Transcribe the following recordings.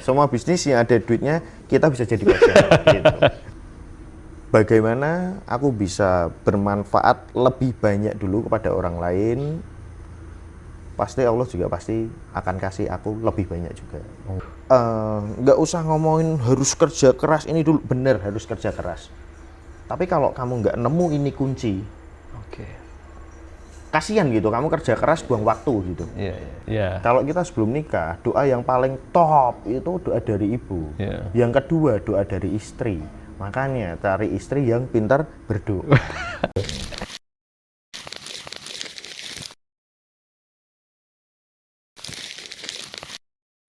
Semua bisnis yang ada duitnya kita bisa jadi passion. Gitu. Bagaimana aku bisa bermanfaat lebih banyak dulu kepada orang lain, pasti Allah juga pasti akan kasih aku lebih banyak juga. Nggak usah ngomongin harus kerja keras ini dulu, bener harus kerja keras. Tapi kalau kamu nggak nemu ini kunci, kasihan gitu, kamu kerja keras buang waktu gitu. Kalau kita sebelum nikah, doa yang paling top itu doa dari ibu. Yang kedua doa dari istri. Makanya cari istri yang pintar berdoa.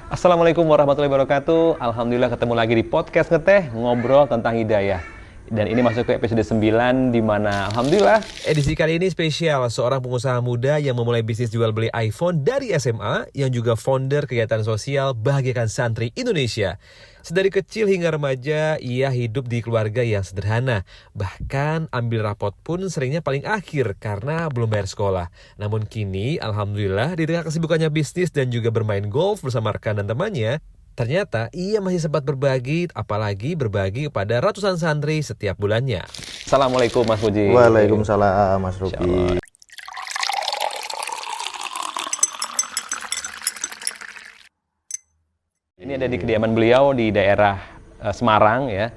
Assalamualaikum warahmatullahi wabarakatuh. Alhamdulillah ketemu lagi di podcast Ngeteh, ngobrol tentang hidayah. Dan ini masuk ke episode 9 di mana alhamdulillah edisi kali ini spesial, seorang pengusaha muda yang memulai bisnis jual beli iPhone dari SMA yang juga founder kegiatan sosial Bahagiakan Santri Indonesia. Sedari kecil hingga remaja, ia hidup di keluarga yang sederhana. Bahkan ambil rapot pun seringnya paling akhir karena belum bayar sekolah. Namun kini, alhamdulillah, di tengah kesibukannya bisnis dan juga bermain golf bersama rekan dan temannya, ternyata ia masih sempat berbagi, apalagi berbagi kepada ratusan santri setiap bulannya. Assalamualaikum Mas Muji. Waalaikumsalam Mas Ruki. Ini ada di kediaman beliau di daerah Semarang ya.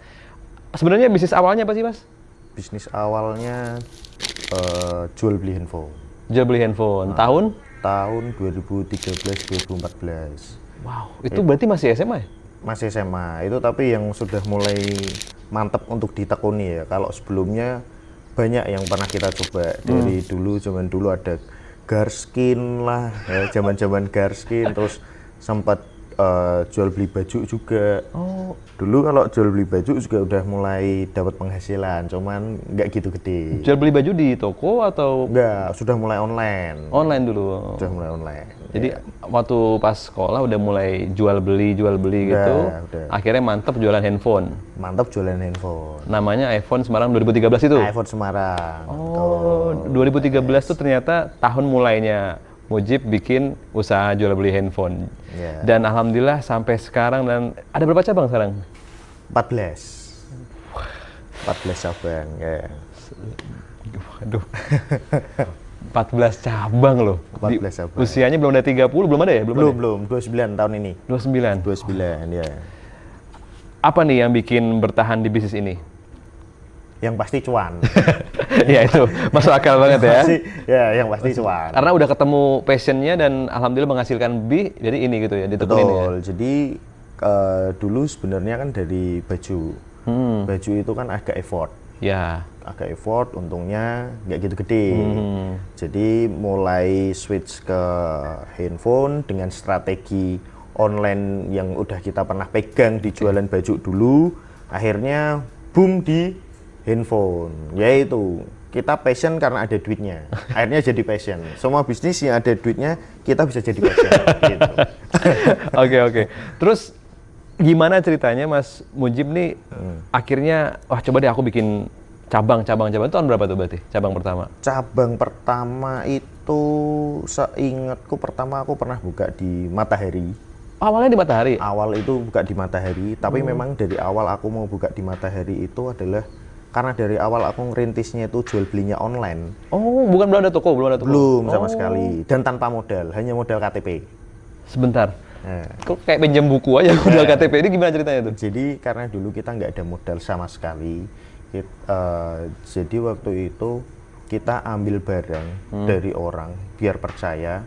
Sebenarnya bisnis awalnya apa sih Mas? Bisnis awalnya jual beli handphone. Jual beli handphone. Tahun? Tahun 2013-2014. Wow, itu berarti masih SMA ya? Masih SMA, itu tapi yang sudah mulai mantep untuk ditekuni ya. Kalau sebelumnya banyak yang pernah kita coba dari dulu, zaman dulu ada Garskin lah, ya, zaman-zaman Garskin, terus sempat jual beli baju juga. Dulu kalau jual beli baju juga udah mulai dapat penghasilan, cuman nggak gitu gede. Jual beli baju di toko atau? Nggak, sudah mulai online. Online dulu. Sudah mulai online. Jadi waktu pas sekolah udah mulai jual beli gitu. Udah. Akhirnya mantep jualan handphone. Mantap jualan handphone. Namanya iPhone Semarang 2013 itu. iPhone Semarang. Oh, 2013 tuh ternyata tahun mulainya Mujib bikin usaha jual beli handphone. Dan alhamdulillah sampai sekarang, dan ada berapa cabang sekarang? 14 cabang ya. Waduh. 14 cabang loh. 14 cabang. Usianya belum ada 30, belum ada ya? Belum 29 tahun ini. 29 ya. Apa nih yang bikin bertahan di bisnis ini? Yang pasti cuan. Ya itu masuk akal banget ya. Yang pasti cuan. Karena udah ketemu passionnya dan alhamdulillah menghasilkan lebih, jadi ini gitu ya, ditekunin. Betul. Ya. Jadi dulu sebenarnya kan dari baju. Baju itu kan agak effort. Ya. Agak effort, untungnya nggak gitu gede. Jadi mulai switch ke handphone dengan strategi online yang udah kita pernah pegang di jualan baju dulu. Akhirnya boom di handphone, yaitu kita passion karena ada duitnya. Akhirnya jadi passion. Semua bisnis yang ada duitnya kita bisa jadi passion. Gitu. Oke. Terus gimana ceritanya Mas Mujib nih akhirnya coba deh aku bikin cabang itu tahun berapa tuh berarti cabang pertama? Cabang pertama itu seingatku pertama aku pernah buka di Matahari. Awalnya di Matahari? Awal itu buka di Matahari, tapi memang dari awal aku mau buka di Matahari itu adalah karena dari awal aku ngerintisnya itu jual belinya online. Oh, belum ada toko? Belum sama sekali, dan tanpa modal, hanya modal KTP. Sebentar, kok kayak pinjam buku aja modal KTP, ini gimana ceritanya tuh? Jadi karena dulu kita nggak ada modal sama sekali, jadi waktu itu kita ambil barang dari orang biar percaya.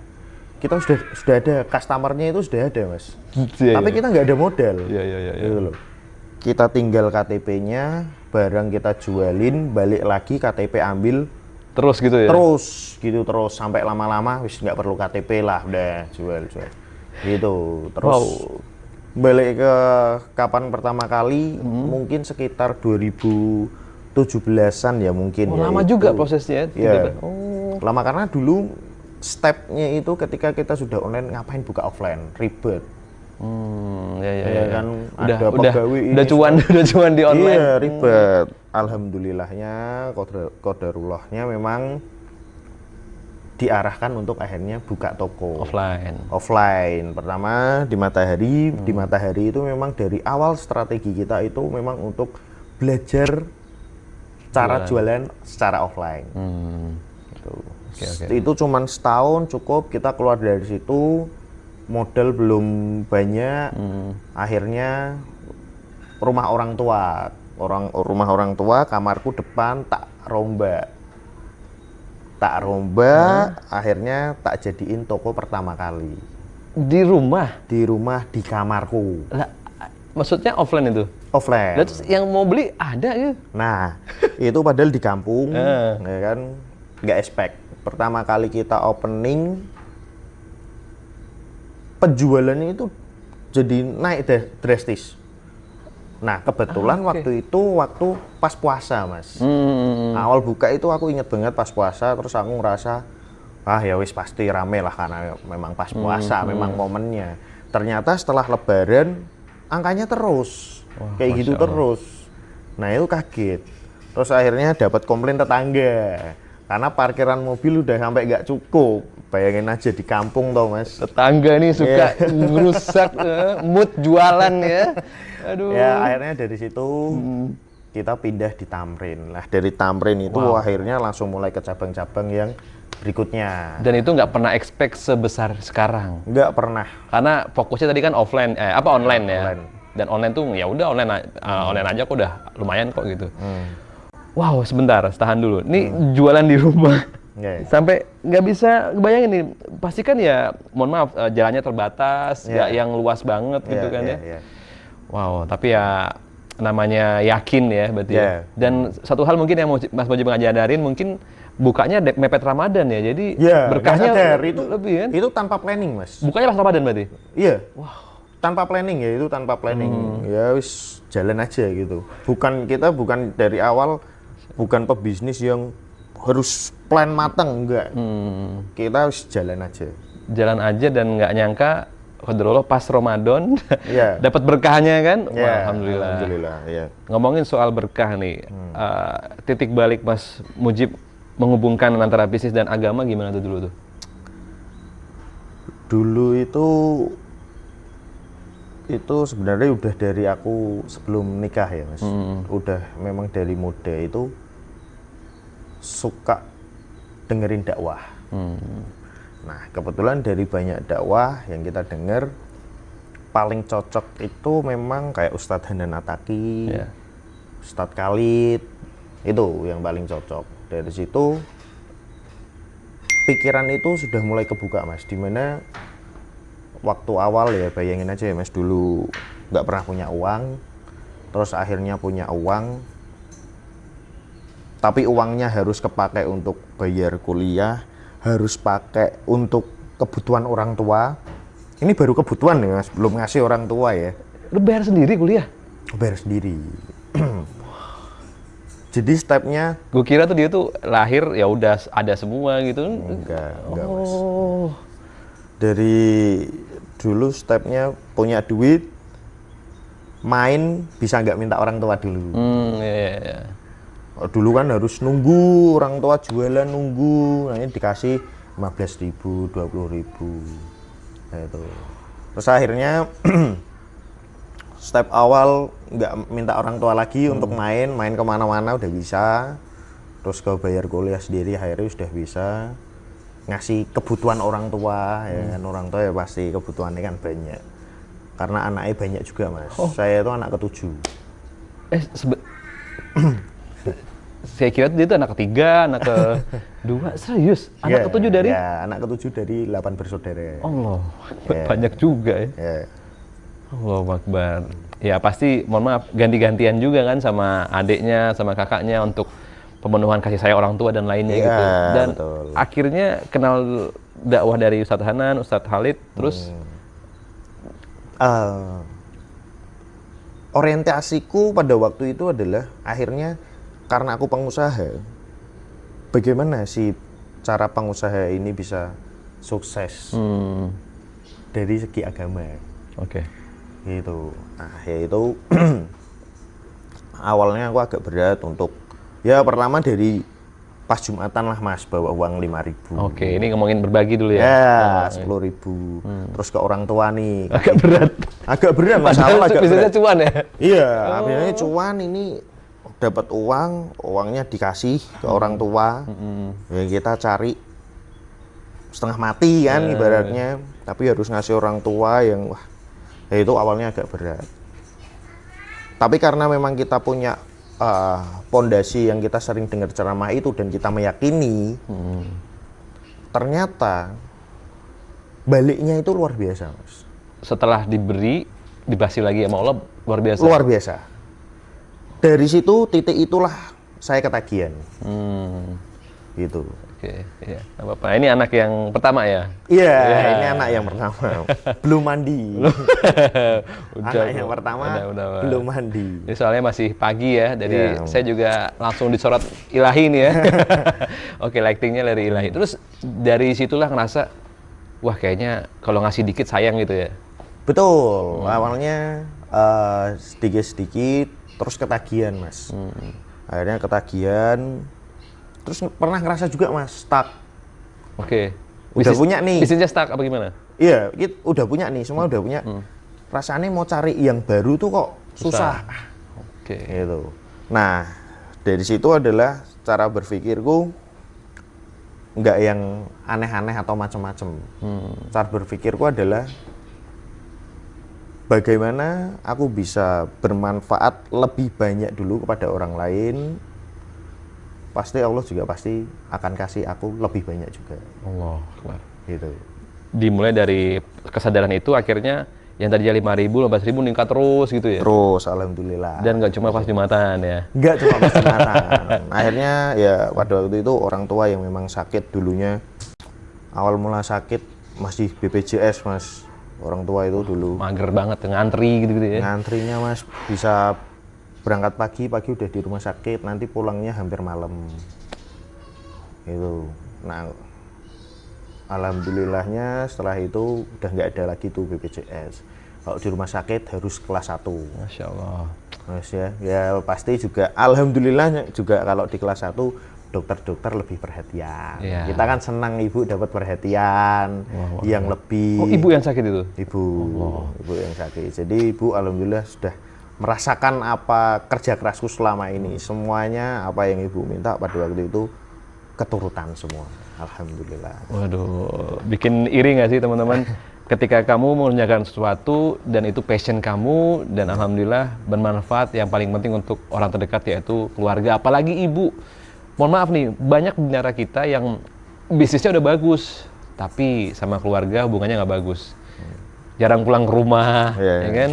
Kita sudah ada customernya, itu sudah ada Mas. Tapi kita nggak ada modal. Gitu loh. Kita tinggal KTP-nya, barang kita jualin, balik lagi KTP ambil. Terus gitu ya? Terus sampai lama-lama wis nggak perlu KTP lah, udah jual. Gitu. Terus balik ke kapan pertama kali, mungkin sekitar 2017-an ya mungkin. Lama juga prosesnya. Ya. Lama karena dulu stepnya itu ketika kita sudah online, ngapain buka offline, ribet. Kan ada pegawai udah cuan di online. Iya, ribet. Alhamdulillahnya, qadarullahnya memang diarahkan untuk akhirnya buka toko offline. Pertama di Matahari itu memang dari awal strategi kita itu memang untuk belajar cara jualan secara offline. Gitu. Itu cuman setahun cukup, kita keluar dari situ, modal belum banyak, akhirnya rumah orang tua, kamarku depan tak rombak, akhirnya tak jadiin toko pertama kali. Di rumah Di kamarku. lah, maksudnya offline itu? Offline. Terus yang mau beli ada gitu? Nah, itu padahal di kampung, ya kan, nggak expect. Pertama kali kita opening, penjualannya itu jadi naik drastis. Nah, kebetulan waktu itu pas puasa, Mas. Awal buka itu aku inget banget pas puasa, terus aku ngerasa, ya wis pasti rame lah karena memang pas puasa, memang momennya. Ternyata setelah lebaran, angkanya terus, kayak gitu terus. Nah, itu kaget. Terus akhirnya dapat komplain tetangga. Karena parkiran mobil udah sampai nggak cukup. Bayangin aja di kampung tau, Mas. Tetangga nih suka ngerusak mood jualan ya. Aduh. Ya akhirnya dari situ kita pindah di Tamrin. Nah dari Tamrin itu akhirnya langsung mulai ke cabang-cabang yang berikutnya. Dan itu nggak pernah expect sebesar sekarang? Nggak pernah. Karena fokusnya tadi kan online ya. Online. Dan online tuh ya udah online aja kok udah lumayan kok gitu. Wow, sebentar, tahan dulu. Ini jualan di rumah. Sampai nggak bisa bayangin nih. Pasti kan ya, mohon maaf, jalannya terbatas, nggak yang luas banget gitu kan ya. Wow, tapi ya namanya yakin ya berarti ya. Dan satu hal mungkin yang Mas Mujib ngajarin, mungkin bukanya mepet Ramadan ya. Jadi berkahnya itu lebih kan? Itu tanpa planning, Mas. Bukanya pas Ramadan berarti? Iya. Tanpa planning ya, itu tanpa planning. Ya wis jalan aja gitu. Kita bukan dari awal, bukan pebisnis yang harus plan matang, enggak. Kita harus jalan aja. Jalan aja dan nggak nyangka, qadarullah pas Ramadan dapat berkahnya kan? Wah, alhamdulillah. Ya. Ngomongin soal berkah nih, titik balik Mas Mujib menghubungkan antara bisnis dan agama gimana tuh dulu tuh? Dulu itu sebenarnya udah dari aku sebelum nikah ya, Mas. Udah memang dari muda itu suka dengerin dakwah. Nah, kebetulan dari banyak dakwah yang kita dengar, paling cocok itu memang kayak Ustadz Hanan Attaqi, Ustadz Khalid, itu yang paling cocok. Dari situ pikiran itu sudah mulai kebuka, Mas. Dimana waktu awal ya, bayangin aja ya, Mas, dulu nggak pernah punya uang, terus akhirnya punya uang, tapi uangnya harus kepakai untuk bayar kuliah, harus pakai untuk kebutuhan orang tua. Ini baru kebutuhan ya, Mas, belum ngasih orang tua ya. Lu bayar sendiri kuliah? Bayar sendiri. Jadi stepnya, gue kira tuh dia tuh lahir ya udah ada semua gitu. Enggak, Mas. Dari dulu stepnya punya duit, main bisa nggak minta orang tua dulu. Dulu kan harus nunggu orang tua jualan, nah ini dikasih 15.000, 20.000. Nah itu. Terus akhirnya step awal nggak minta orang tua lagi untuk main kemana-mana udah bisa. Terus kalau bayar kuliah sendiri akhirnya sudah bisa. Ngasih kebutuhan orang tua, ya kan, orang tua ya pasti kebutuhannya kan banyak. Karena anaknya banyak juga, Mas. Saya itu anak ke-7. Saya kira dia itu anak ketiga, anak ke-2, serius? Anak ke-7 dari? Ya, anak ke-7 dari 8 bersaudara. Allah, banyak juga ya. Allahu Akbar. Ya pasti, mohon maaf, ganti-gantian juga kan sama adiknya, sama kakaknya untuk pemenuhan kasih sayang orang tua dan lainnya gitu. Dan betul. Akhirnya kenal dakwah dari Ustadz Hanan, Ustadz Khalid, terus? Orientasiku pada waktu itu adalah akhirnya karena aku pengusaha, bagaimana sih cara pengusaha ini bisa sukses dari segi agama. Gitu. Nah, yaitu awalnya aku agak berat untuk, ya pertama dari pas Jumatan lah Mas, bawa uang 5.000. Oke, ini ngomongin berbagi dulu ya. Ya, 10.000. Terus ke orang tua nih. Agak berat. Agak berat, masalah agak Biasanya berat. cuan ya? Iya, biasanya cuan ini dapat uangnya dikasih ke orang tua. Ya kita cari setengah mati kan ibaratnya, tapi harus ngasih orang tua yang wah, ya itu awalnya agak berat. Tapi karena memang kita punya pondasi yang kita sering dengar ceramah itu dan kita meyakini, ternyata baliknya itu luar biasa, Mas. Setelah diberi, dibasih lagi sama Allah, luar biasa. Luar biasa. Dari situ, titik itulah saya ketagihan. Gitu. Oke, iya. Nggak apa-apa. Ini anak yang pertama ya? Iya, ini anak yang pertama. Belum mandi. Anak yang pertama udah. belum mandi. Ini soalnya masih pagi ya, jadi saya juga langsung disorot ilahi nih ya. Oke, lightingnya dari ilahi. Terus dari situlah ngerasa, wah kayaknya kalau ngasih dikit sayang gitu ya? Betul, awalnya sedikit-sedikit, terus ketagihan Mas. Akhirnya ketagihan, terus pernah ngerasa juga Mas, stuck. Oke. Udah punya nih. Bisnisnya stuck apa gimana? Iya, udah punya nih, semua udah punya. Rasanya mau cari yang baru tuh kok susah. Oke. Gitu. Nah, dari situ adalah cara berpikirku nggak yang aneh-aneh atau macam-macam. Cara berpikirku adalah bagaimana aku bisa bermanfaat lebih banyak dulu kepada orang lain. Pasti Allah juga pasti akan kasih aku lebih banyak juga. Allah. Gitu. Dimulai dari kesadaran itu akhirnya yang tadinya 5.000, 15.000 meningkat terus gitu ya? Terus, alhamdulillah. Dan nggak cuma pas Jumatan ya? Nggak cuma pas Jumatan. Akhirnya ya pada waktu itu orang tua yang memang sakit dulunya. Awal mula sakit masih BPJS Mas. Orang tua itu dulu. Mager banget, ngantri gitu-gitu ya? Ngantrinya Mas, bisa berangkat pagi udah di rumah sakit, nanti pulangnya hampir malam. Itu. Nah, alhamdulillahnya setelah itu udah nggak ada lagi tuh BPJS. Kalau di rumah sakit harus kelas 1. Masya Allah. Mas ya pasti juga alhamdulillahnya juga kalau di kelas 1 dokter-dokter lebih perhatian. Ya. Kita kan senang ibu dapat perhatian yang lebih. Oh, ibu yang sakit itu? Ibu yang sakit. Jadi ibu alhamdulillah sudah merasakan apa kerja kerasku selama ini. Semuanya apa yang ibu minta pada waktu itu keturutan semua. Alhamdulillah. Waduh, bikin iri nggak sih teman-teman? Ketika kamu mengerjakan sesuatu dan itu passion kamu dan alhamdulillah bermanfaat, yang paling penting untuk orang terdekat yaitu keluarga, apalagi ibu. Mohon maaf nih, banyak di negara kita yang bisnisnya udah bagus, tapi sama keluarga hubungannya nggak bagus. Jarang pulang ke rumah, ya kan?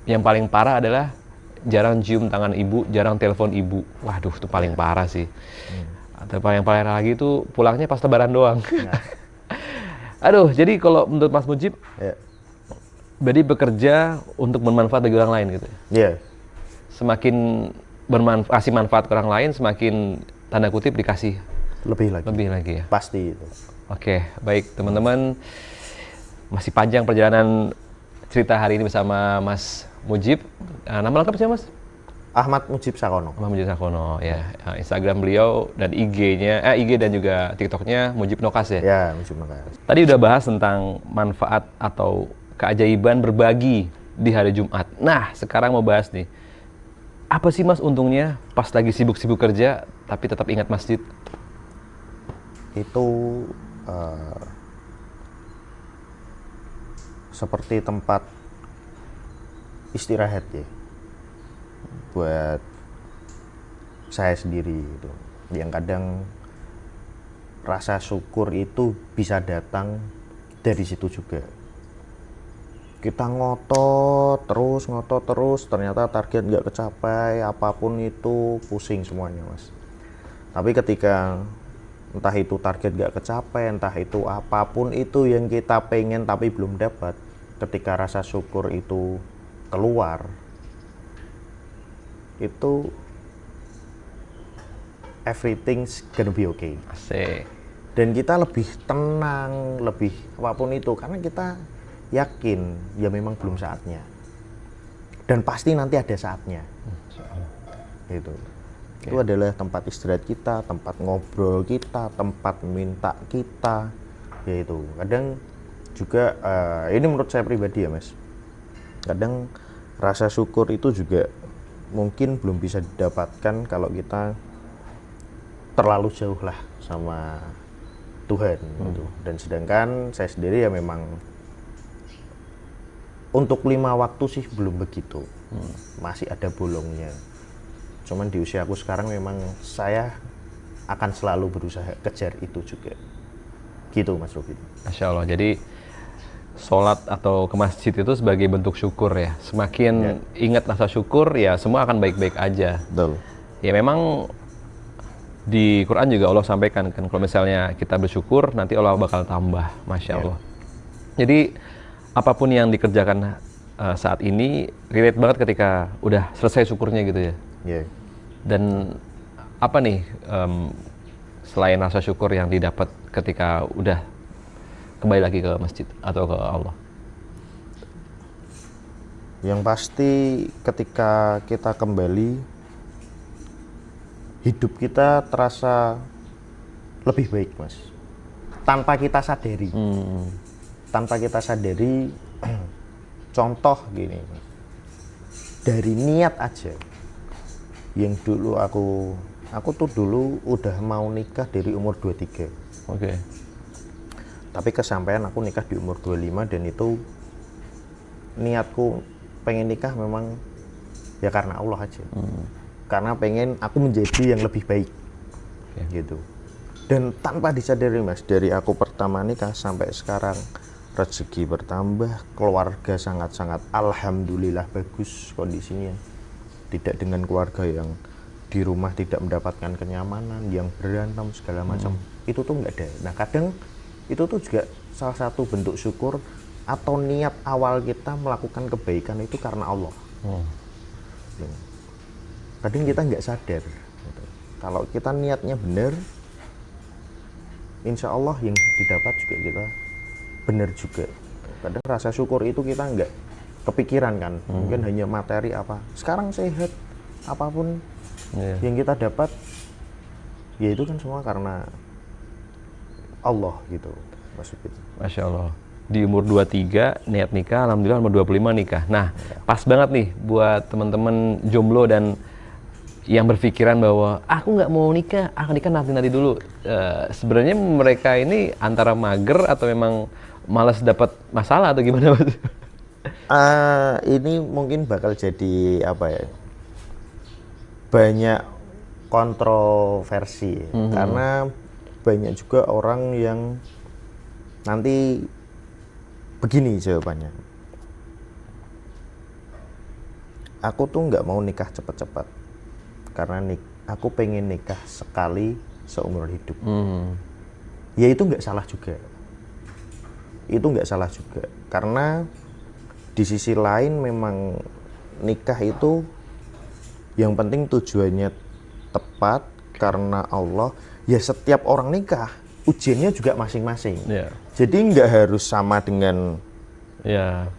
Yang paling parah adalah jarang cium tangan ibu, jarang telepon ibu. Waduh, itu paling parah sih. Atau yang paling parah lagi itu pulangnya pas lebaran doang. Aduh, jadi kalau menurut Mas Mujib, berarti bekerja untuk bermanfaat bagi orang lain gitu? Iya. Semakin kasih manfaat ke orang lain, semakin tanda kutip dikasih Lebih lagi ya? Pasti itu. Oke, baik teman-teman. Masih panjang perjalanan cerita hari ini bersama Mas Mujib. Nama lengkap siapa Mas? Ahmad Mujib Sakono. Ahmad Mujib Sakono ya. Instagram beliau dan IG-nya, IG dan juga TikTok-nya Mujib Nokas ya? Ya, Mujib Nokas. Tadi udah bahas tentang manfaat atau keajaiban berbagi di hari Jumat. Nah, sekarang mau bahas nih. Apa sih Mas untungnya pas lagi sibuk-sibuk kerja tapi tetap ingat masjid? Itu seperti tempat istirahat ya buat saya sendiri gitu. Yang kadang rasa syukur itu bisa datang dari situ juga. Kita ngotot terus, ternyata target nggak kecapai, apapun itu pusing semuanya Mas. Tapi ketika entah itu target nggak kecapai, entah itu apapun itu yang kita pengen tapi belum dapat, ketika rasa syukur itu keluar, itu everything's gonna be okay. Asik. Dan kita lebih tenang, lebih apapun itu, karena kita yakin ya memang belum saatnya. Dan pasti nanti ada saatnya. Gitu. Itu adalah tempat istirahat kita, tempat ngobrol kita, tempat minta kita. Yaitu kadang juga ini menurut saya pribadi ya Mas, kadang rasa syukur itu juga mungkin belum bisa didapatkan kalau kita terlalu jauh lah sama Tuhan gitu. Dan sedangkan saya sendiri ya memang untuk 5 waktu sih belum begitu, masih ada bolongnya. Cuman di usia aku sekarang memang saya akan selalu berusaha kejar itu juga. Gitu Mas Robi. Masya Allah, jadi sholat atau ke masjid itu sebagai bentuk syukur ya. Semakin ingat rasa syukur ya semua akan baik-baik aja. Betul. Ya memang di Quran juga Allah sampaikan kan kalau misalnya kita bersyukur nanti Allah bakal tambah. Masya Allah. Jadi apapun yang dikerjakan saat ini relate banget ketika udah selesai syukurnya gitu ya. Dan apa nih selain rasa syukur yang didapat ketika udah kembali lagi ke masjid atau ke Allah? Yang pasti ketika kita kembali, hidup kita terasa lebih baik Mas, tanpa kita sadari. Tanpa kita sadari. Contoh gini, dari niat aja. Yang dulu aku tuh dulu udah mau nikah dari umur 23. Oke. Tapi kesampaian aku nikah di umur 25 dan itu niatku pengen nikah memang ya karena Allah aja. Karena pengen aku menjadi yang lebih baik. Gitu. Dan tanpa disadari Mas, dari aku pertama nikah sampai sekarang rezeki bertambah, keluarga sangat-sangat alhamdulillah bagus kondisinya. Tidak dengan keluarga yang di rumah tidak mendapatkan kenyamanan, yang berantem segala macam. Itu tuh nggak ada. Nah kadang itu tuh juga salah satu bentuk syukur atau niat awal kita melakukan kebaikan itu karena Allah. Kadang kita nggak sadar. Kalau kita niatnya benar, insya Allah yang didapat juga kita benar juga. Kadang rasa syukur itu kita nggak kepikiran kan, mungkin hanya materi apa. Sekarang sehat, apapun yang kita dapat, ya itu kan semua karena Allah gitu, Mas Upit. Masya Allah. Di umur 23 niat nikah, alhamdulillah umur 25 nikah. Nah, pas banget nih buat teman-teman jomblo dan yang berpikiran bahwa aku nggak mau nikah, aku nikah nanti dulu. Sebenarnya mereka ini antara mager atau memang malas dapat masalah atau gimana Mas? Ini mungkin bakal jadi apa ya? Banyak kontroversi karena banyak juga orang yang nanti begini jawabannya. Aku tuh nggak mau nikah cepat-cepat karena aku pengen nikah sekali seumur hidup. Ya itu nggak salah juga. Itu nggak salah juga karena di sisi lain memang nikah itu yang penting tujuannya tepat karena Allah. Ya setiap orang nikah ujiannya juga masing-masing. Jadi nggak harus sama dengan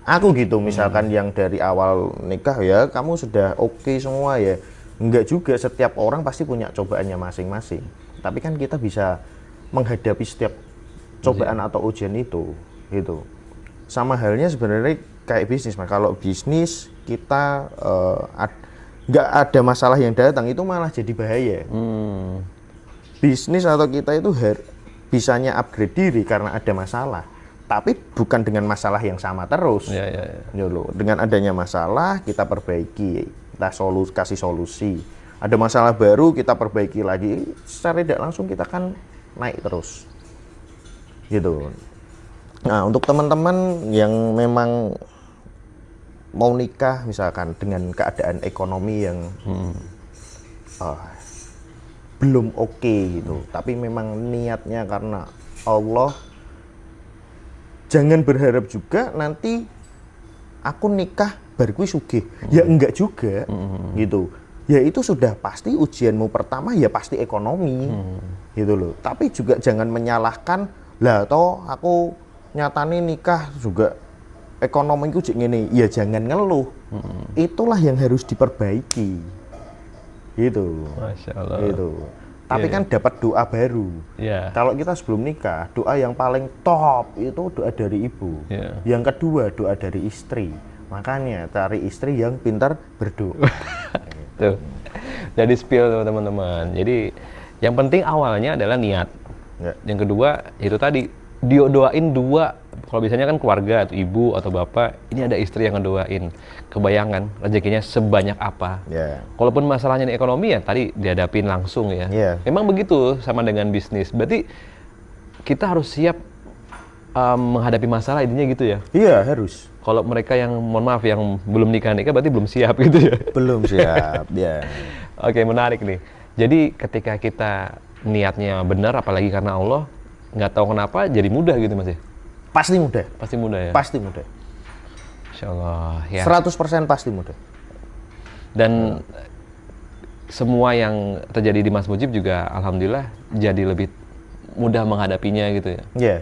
aku gitu. Misalkan yang dari awal nikah ya kamu sudah oke semua ya. Enggak juga, setiap orang pasti punya cobaannya masing-masing. Tapi kan kita bisa menghadapi setiap cobaan atau ujian itu gitu. Sama halnya sebenarnya kayak bisnis. Kalau bisnis kita nggak ada masalah yang datang itu malah jadi bahaya. Bisnis atau kita itu bisanya upgrade diri karena ada masalah, tapi bukan dengan masalah yang sama terus. Dengan adanya masalah kita perbaiki, kita kasih solusi. Ada masalah baru kita perbaiki lagi, secara tidak langsung kita kan naik terus gitu. Nah untuk teman-teman yang memang mau nikah misalkan dengan keadaan ekonomi yang belum oke gitu, tapi memang niatnya karena Allah, jangan berharap juga nanti aku nikah baru kuwi sugih. Ya enggak juga gitu. Ya itu sudah pasti ujianmu pertama ya pasti ekonomi gitu loh. Tapi juga jangan menyalahkan lah toh aku nyatane nikah juga ekonomiku jek ngene. Ya jangan ngeluh. Itulah yang harus diperbaiki. Gitu. Masya Allah. Gitu. Tapi kan dapat doa baru. Kalau kita sebelum nikah, doa yang paling top itu doa dari ibu. Yang kedua doa dari istri. Makanya cari istri yang pintar berdoa. Tuh. Jadi spill teman-teman. Jadi yang penting awalnya adalah niat. Yang kedua itu tadi doain dua. Kalau biasanya kan keluarga atau ibu atau bapak, ini ada istri yang ngedoain. Kebayangan rezekinya sebanyak apa. Kalaupun masalahnya di ekonomi ya tadi dihadapin langsung ya. Memang begitu sama dengan bisnis. Berarti kita harus siap menghadapi masalah, intinya gitu ya. Iya, harus. Kalau mereka yang mohon maaf yang belum nikah berarti belum siap gitu ya. Belum siap, ya. Oke, menarik nih. Jadi ketika kita niatnya benar, apalagi karena Allah, nggak tahu kenapa jadi mudah gitu Mas ya? Pasti mudah. Pasti mudah ya? Pasti mudah. Insya Allah. Ya. 100% pasti mudah. Dan semua yang terjadi di Mas Mujib juga alhamdulillah jadi lebih mudah menghadapinya gitu ya? Iya.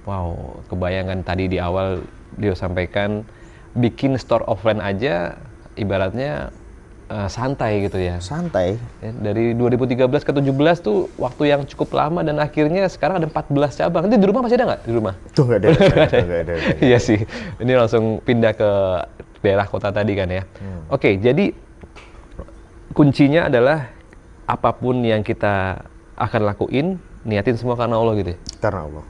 Wow, kebayangkan tadi di awal dia sampaikan bikin store offline aja ibaratnya santai gitu ya. Santai. Dari 2013 ke 17 tuh waktu yang cukup lama dan akhirnya sekarang ada 14 cabang. Nanti di rumah masih ada nggak di rumah? Tuh nggak ada. Iya sih. Ini langsung pindah ke daerah kota tadi kan ya. Oke, jadi kuncinya adalah apapun yang kita akan lakuin, niatin semua karena Allah gitu ya? Karena Allah.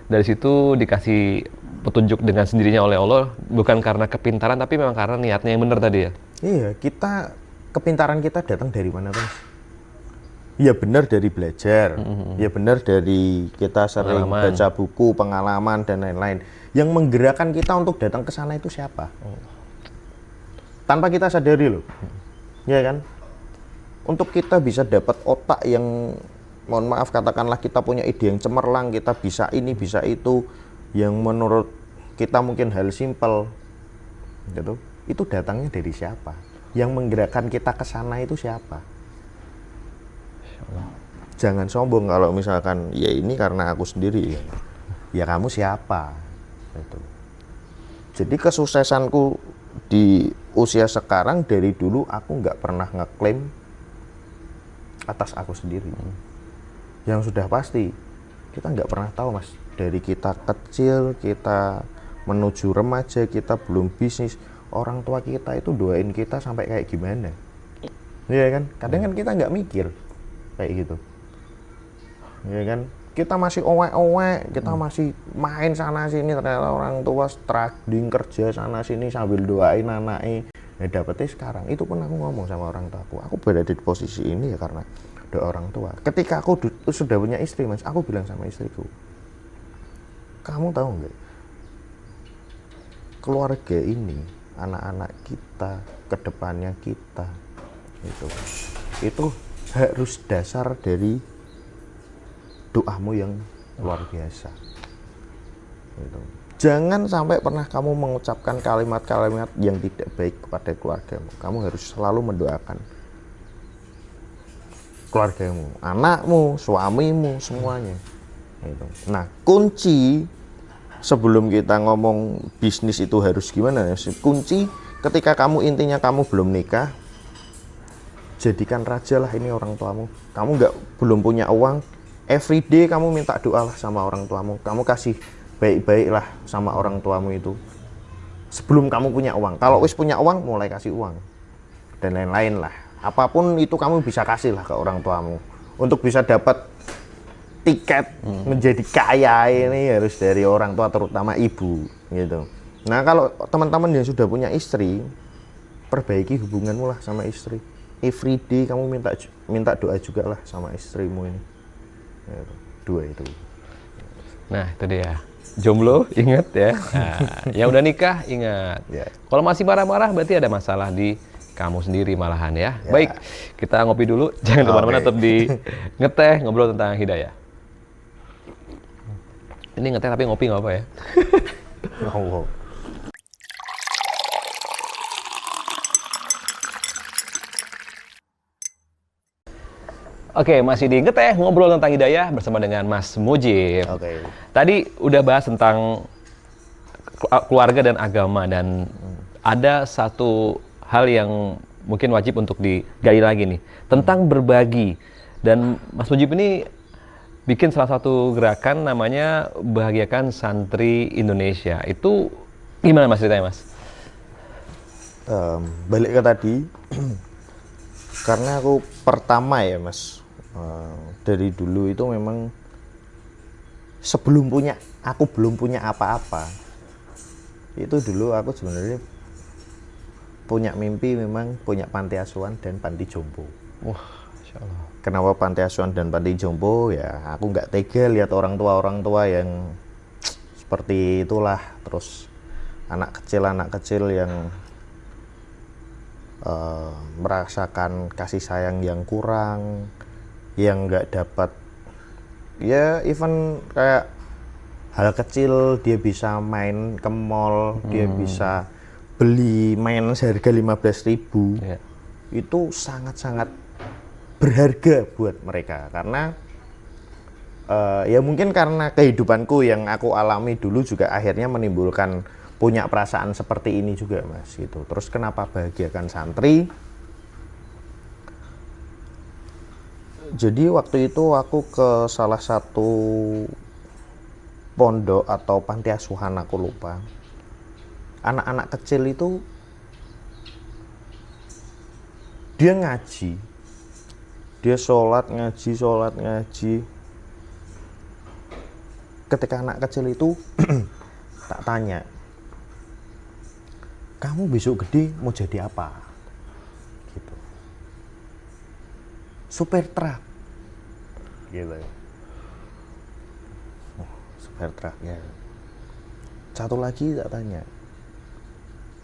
Dari situ dikasih petunjuk dengan sendirinya oleh Allah, bukan karena kepintaran tapi memang karena niatnya yang benar tadi ya? Iya, kepintaran kita datang dari mana, Mas? Ya benar dari belajar, ya benar dari kita sering baca buku, pengalaman dan lain-lain. Yang menggerakkan kita untuk datang ke sana itu siapa? Tanpa kita sadari loh, ya kan? Untuk kita bisa dapat otak yang, mohon maaf katakanlah kita punya ide yang cemerlang, kita bisa ini, bisa itu, yang menurut kita mungkin hal simpel, gitu. Itu datangnya dari siapa? Yang menggerakkan kita ke sana itu siapa? Jangan sombong kalau misalkan ya ini karena aku sendiri ya kamu siapa? Gitu. Jadi kesuksesanku di usia sekarang dari dulu aku nggak pernah ngeklaim atas aku sendiri. Yang sudah pasti kita nggak pernah tahu Mas, dari kita kecil, kita menuju remaja, kita belum bisnis, orang tua kita itu doain kita sampai kayak gimana, ya kan? Kadang kan kita nggak mikir kayak gitu, ya kan? Kita masih owek-owek, kita masih main sana sini, ternyata orang tua struggling kerja sana sini sambil doain anaknya. Ya dapetnya sekarang, itu pun aku ngomong sama orang tuaku, aku berada di posisi ini ya karena doa orang tua. Ketika aku sudah punya istri Mas, aku bilang sama istriku, kamu tahu nggak, keluarga ini, anak-anak kita, kedepannya kita, itu harus dasar dari doamu yang luar biasa. Gitu. Jangan sampai pernah kamu mengucapkan kalimat-kalimat yang tidak baik kepada keluargamu. Kamu harus selalu mendoakan keluargamu, anakmu, suamimu, semuanya. Gitu. Nah, kunci sebelum kita ngomong bisnis itu harus gimana, kunci ketika kamu intinya kamu belum nikah, jadikan raja lah ini orang tuamu. Kamu belum punya uang, everyday kamu minta doa lah sama orang tuamu. Kamu kasih baik-baik lah sama orang tuamu itu sebelum kamu punya uang. Kalau wis punya uang, mulai kasih uang dan lain-lain lah. Apapun itu kamu bisa kasih lah ke orang tuamu. Untuk bisa dapat tiket menjadi kaya ini harus dari orang tua, terutama ibu gitu. Nah, kalau teman-teman yang sudah punya istri, perbaiki hubunganmu lah sama istri. Everyday kamu minta doa juga lah sama istrimu ini. Gitu. Dua itu. Nah, itu dia. Jomblo, ingat ya. Nah, yang udah nikah, ingat. Kalau masih marah-marah, berarti ada masalah di kamu sendiri malahan ya. Baik, kita ngopi dulu. Jangan kemana-mana, tetap di Ngeteh, ngobrol tentang hidayah. Ini ngeteh tapi ngopi nggak apa ya? Oke, masih di Ngeteh, ngobrol tentang hidayah bersama dengan Mas Mujib. Tadi udah bahas tentang keluarga dan agama, dan ada satu hal yang mungkin wajib untuk digali lagi nih tentang berbagi. Dan Mas Mujib ini bikin salah satu gerakan namanya Bahagiakan Santri Indonesia. Itu gimana Mas ceritanya Mas? Balik ke tadi, karena aku pertama ya Mas, dari dulu itu memang aku belum punya apa-apa. Itu dulu aku sebenarnya punya mimpi, memang punya panti asuhan dan panti jompo. Wah, Masya Allah. Kenapa panti asuhan dan panti jompo? Ya aku nggak tega lihat orang tua yang seperti itulah. Terus anak kecil yang merasakan kasih sayang yang kurang, yang nggak dapat, ya even kayak hal kecil dia bisa main ke mall, dia bisa beli mainan seharga 15.000. Itu sangat-sangat berharga buat mereka, karena ya mungkin karena kehidupanku yang aku alami dulu juga akhirnya menimbulkan punya perasaan seperti ini juga Mas gitu. Terus kenapa Bahagiakan Santri? Jadi waktu itu aku ke salah satu pondok atau panti asuhan, aku lupa. Anak-anak kecil itu dia ngaji, dia sholat ngaji. Ketika anak kecil itu tak tanya, kamu besok gede mau jadi apa? Gitu. Supir truk. Gitu. Supir truk ya. Satu lagi tak tanya,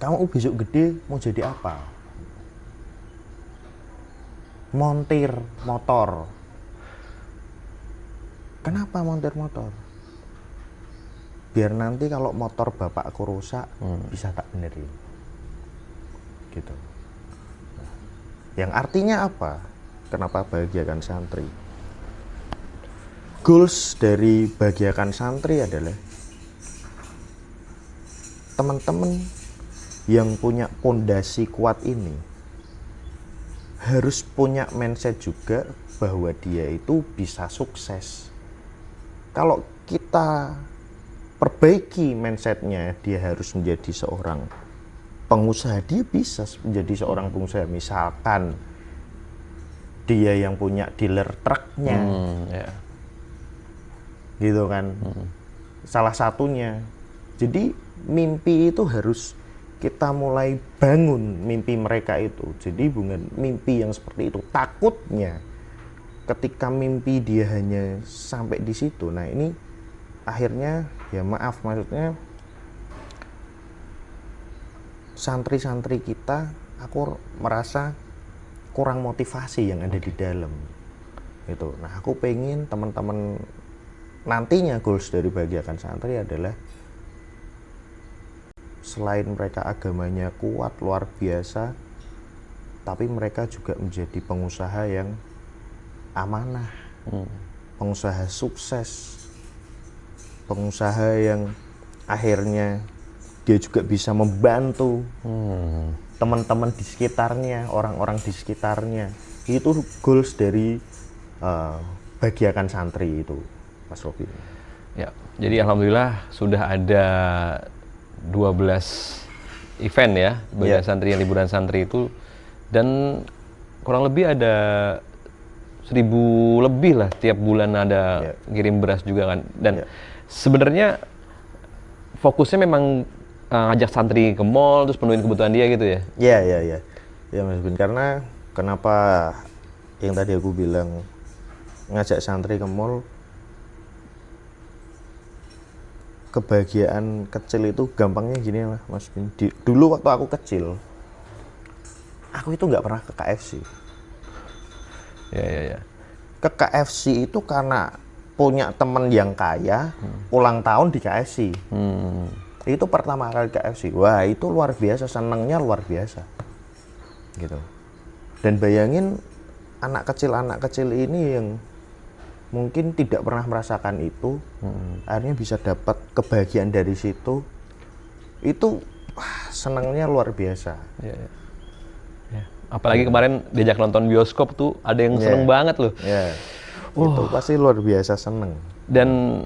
kamu besok gede mau jadi apa? Montir motor. Kenapa montir motor? Biar nanti kalau motor bapakku rusak bisa tak benerin. Gitu. Yang artinya apa? Kenapa Bahagiakan Santri? Goals dari Bahagiakan Santri adalah teman-teman yang punya pondasi kuat ini harus punya mindset juga bahwa dia itu bisa sukses. Kalau kita perbaiki mindsetnya, dia harus menjadi seorang pengusaha, dia bisa menjadi seorang pengusaha. Misalkan dia yang punya dealer truknya, gitu kan, salah satunya. Jadi mimpi itu harus kita mulai bangun mimpi mereka itu. Jadi bukan mimpi yang seperti itu. Takutnya ketika mimpi dia hanya sampai di situ, nah ini akhirnya ya maaf, maksudnya santri-santri kita, aku merasa kurang motivasi yang ada di dalam itu. Nah aku pengen teman-teman nantinya goals dari Bahagiakan Santri adalah selain mereka agamanya kuat luar biasa, tapi mereka juga menjadi pengusaha yang amanah, pengusaha sukses, pengusaha yang akhirnya dia juga bisa membantu teman-teman di sekitarnya, orang-orang di sekitarnya. Itu goals dari Bahagiakan Santri itu, Mas Robi. Ya, jadi alhamdulillah sudah ada 12 event ya, Bahagiakan Santri yang liburan santri itu, dan kurang lebih ada 1.000 lebih lah tiap bulan ada kirim beras juga kan. Dan sebenarnya fokusnya memang ngajak santri ke mall terus penuhin kebutuhan dia gitu ya. Iya Mas Bin, karena kenapa yang tadi aku bilang ngajak santri ke mall, kebahagiaan kecil itu gampangnya gini lah Mas Bin. Dulu waktu aku kecil, aku itu nggak pernah ke KFC. Ya. Ke KFC itu karena punya temen yang kaya, ulang tahun di KFC. Itu pertama kali KFC. Wah, itu luar biasa, senangnya luar biasa. Gitu. Dan bayangin anak kecil ini yang mungkin tidak pernah merasakan itu, akhirnya bisa dapat kebahagiaan dari situ. Itu senangnya luar biasa. Ya. Apalagi kemarin diajak nonton bioskop tuh, ada yang seneng banget loh. Itu pasti luar biasa seneng. Dan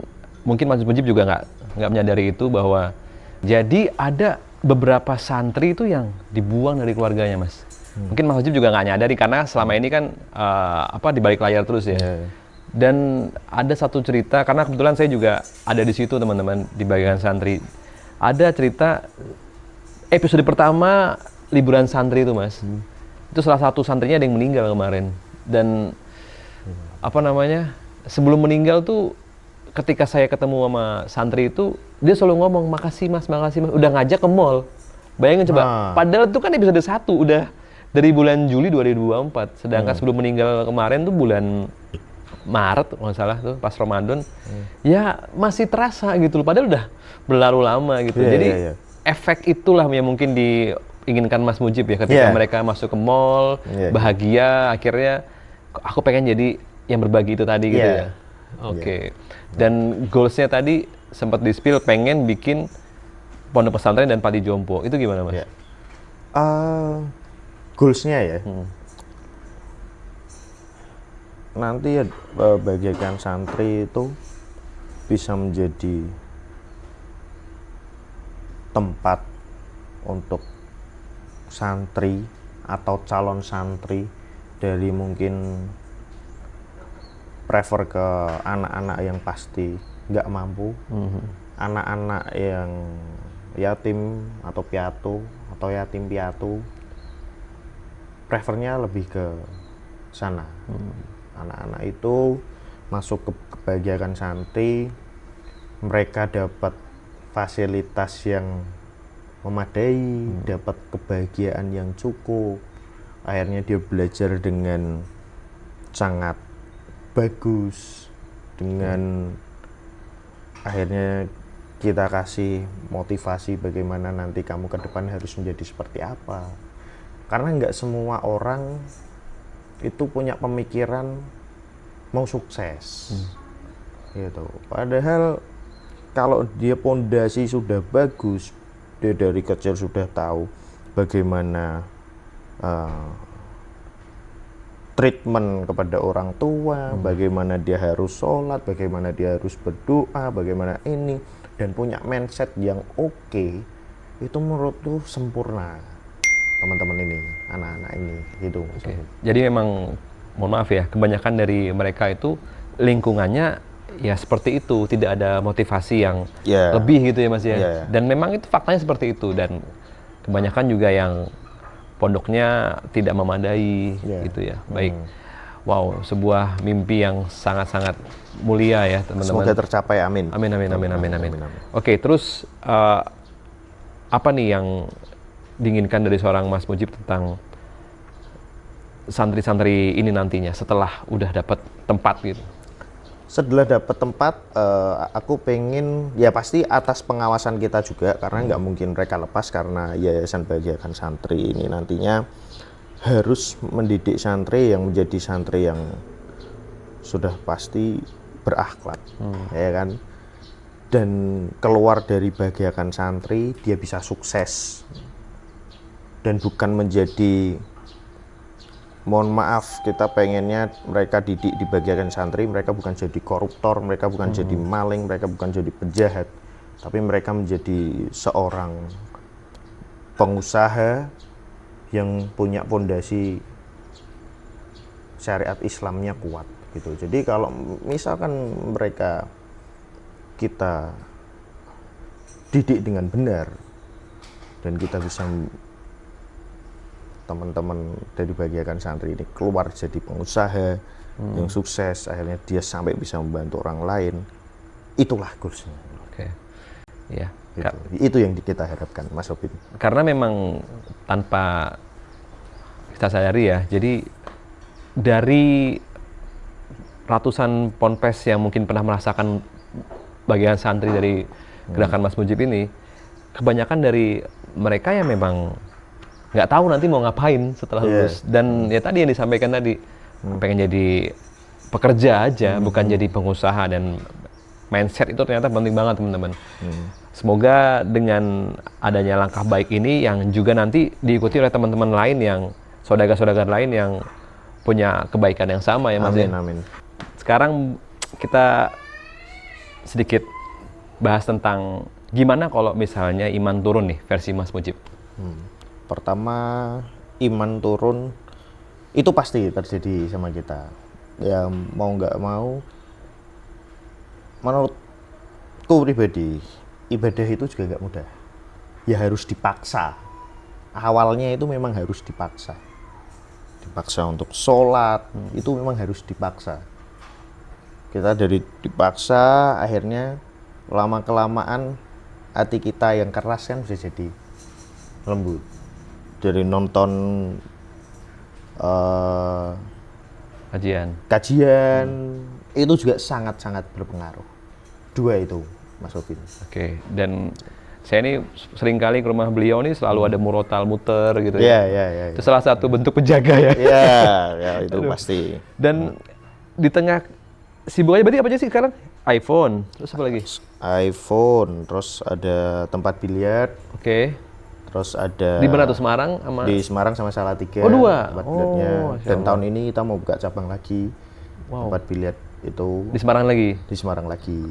mungkin Mas Mujib juga nggak menyadari itu, bahwa jadi ada beberapa santri itu yang dibuang dari keluarganya, Mas. Mungkin Mas Mujib juga nggak nyadari karena selama ini kan di balik layar terus ya. Dan ada satu cerita, karena kebetulan saya juga ada di situ teman-teman, di bagian santri. Ada cerita episode pertama liburan santri itu, Mas. Itu salah satu santrinya ada yang meninggal kemarin. Dan sebelum meninggal tuh, ketika saya ketemu sama santri itu, dia selalu ngomong, makasih mas, udah ngajak ke mall. Bayangin coba, padahal itu kan episode 1, udah dari bulan Juli 2024. Sedangkan sebelum meninggal kemarin tuh bulan Maret, kalau nggak salah tuh, pas Ramadan. Ya masih terasa gitu loh, padahal udah berlalu lama gitu. Jadi efek itulah yang mungkin diinginkan Mas Mujib ya, ketika mereka masuk ke mall, bahagia, akhirnya aku pengen jadi yang berbagi itu tadi gitu ya. Oke. Dan goals-nya tadi sempat di-spill, pengen bikin pondok pesantren dan panti jompo. Itu gimana, Mas? Goals-nya ya. Nanti ya bagikan santri itu bisa menjadi tempat untuk santri atau calon santri dari mungkin prefer ke anak-anak yang pasti nggak mampu, anak-anak yang yatim atau piatu atau yatim piatu, prefernya lebih ke sana. Anak-anak itu masuk ke kebagian santri, mereka dapat fasilitas yang memadai, dapat kebahagiaan yang cukup, akhirnya dia belajar dengan sangat bagus, dengan akhirnya kita kasih motivasi bagaimana nanti kamu ke depan harus menjadi seperti apa, karena nggak semua orang itu punya pemikiran mau sukses gitu. Padahal kalau dia pondasi sudah bagus, dia dari kecil sudah tahu bagaimana treatment kepada orang tua, bagaimana dia harus sholat, bagaimana dia harus berdoa, bagaimana ini, dan punya mindset yang oke, itu menurutku sempurna teman-teman ini, anak-anak ini gitu. Jadi memang, mohon maaf ya, kebanyakan dari mereka itu lingkungannya ya seperti itu, tidak ada motivasi yang lebih gitu ya Mas ya. Dan memang itu faktanya seperti itu, dan kebanyakan juga yang pondoknya tidak memadai gitu ya. Baik. Wow, sebuah mimpi yang sangat-sangat mulia ya teman-teman. Semoga tercapai, amin. Amin. Oke, terus apa nih yang diinginkan dari seorang Mas Mujib tentang santri-santri ini nantinya setelah udah dapat tempat gitu? Setelah dapat tempat, aku pengen, ya pasti atas pengawasan kita juga, karena nggak mungkin mereka lepas, karena Yayasan Bahagiakan Santri ini nantinya harus mendidik santri yang menjadi santri yang sudah pasti berakhlak, ya kan? Dan keluar dari Bahagiakan Santri, dia bisa sukses. Dan bukan menjadi, mohon maaf, kita pengennya mereka didik di Bahagiakan Santri, mereka bukan jadi koruptor, mereka bukan jadi maling, mereka bukan jadi penjahat, tapi mereka menjadi seorang pengusaha yang punya fondasi syariat Islamnya kuat gitu. Jadi kalau misalkan mereka kita didik dengan benar, dan kita bisa, teman-teman dari Bahagiakan Santri ini keluar jadi pengusaha yang sukses, akhirnya dia sampai bisa membantu orang lain, itulah goalsnya. Oke. Ya. Itu yang kita harapkan, Mas Opin. Karena memang tanpa kita sadari ya, jadi dari ratusan ponpes yang mungkin pernah merasakan bagian santri dari gerakan Mas Mujib ini, kebanyakan dari mereka yang memang nggak tahu nanti mau ngapain setelah lulus. Dan ya tadi yang disampaikan tadi, pengen jadi pekerja aja, bukan jadi pengusaha, dan mindset itu ternyata penting banget teman-teman. Semoga dengan adanya langkah baik ini yang juga nanti diikuti oleh teman-teman lain yang saudagar-saudagar lain yang punya kebaikan yang sama ya Mas. Amin, amin. Sekarang kita sedikit bahas tentang gimana kalau misalnya iman turun nih versi Mas Mujib. Pertama, iman turun itu pasti terjadi sama kita. Ya mau nggak mau, menurutku pribadi, ibadah itu juga nggak mudah. Ya harus dipaksa. Awalnya itu memang harus dipaksa. Dipaksa untuk sholat, itu memang harus dipaksa. Kita dari dipaksa, akhirnya lama-kelamaan hati kita yang keras kan bisa jadi lembut. Dari nonton kajian itu juga sangat-sangat berpengaruh. Dua itu, Mas Robin. Oke, dan saya ini sering kali ke rumah beliau nih selalu ada murotal muter gitu ya. Itu salah satu bentuk penjaga ya. Ya itu pasti. Dan di tengah sibuknya berarti apa aja sih sekarang? iPhone, terus apa lagi? iPhone, terus ada tempat biliar. Oke. Terus ada di mana tuh, Semarang sama? Di Semarang sama Salatiga. Oh, 2. Tempat biliarnya. Dan tahun ini kita mau buka cabang lagi. Tempat biliar itu di Semarang lagi. Di Semarang lagi.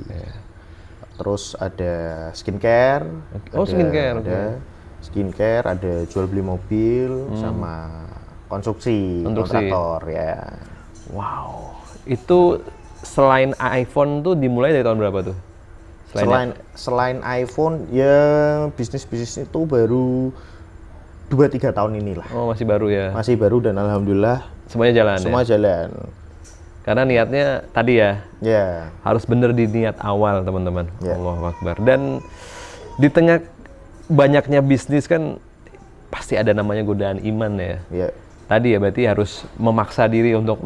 Terus ada skincare. Skincare. Ada skincare, ada jual beli mobil sama konstruksi. Kontraktor ya. Wow. Itu selain iPhone tuh dimulai dari tahun berapa tuh? Selain iPhone ya bisnis itu baru 2-3 tahun inilah. Oh, masih baru ya. Masih baru dan alhamdulillah semuanya jalan. Semua jalan. Karena niatnya tadi ya. Ya. Harus bener di niat awal, teman-teman. Ya. Allahu Akbar. Dan di tengah banyaknya bisnis kan pasti ada namanya godaan iman ya. Ya. Tadi ya berarti harus memaksa diri untuk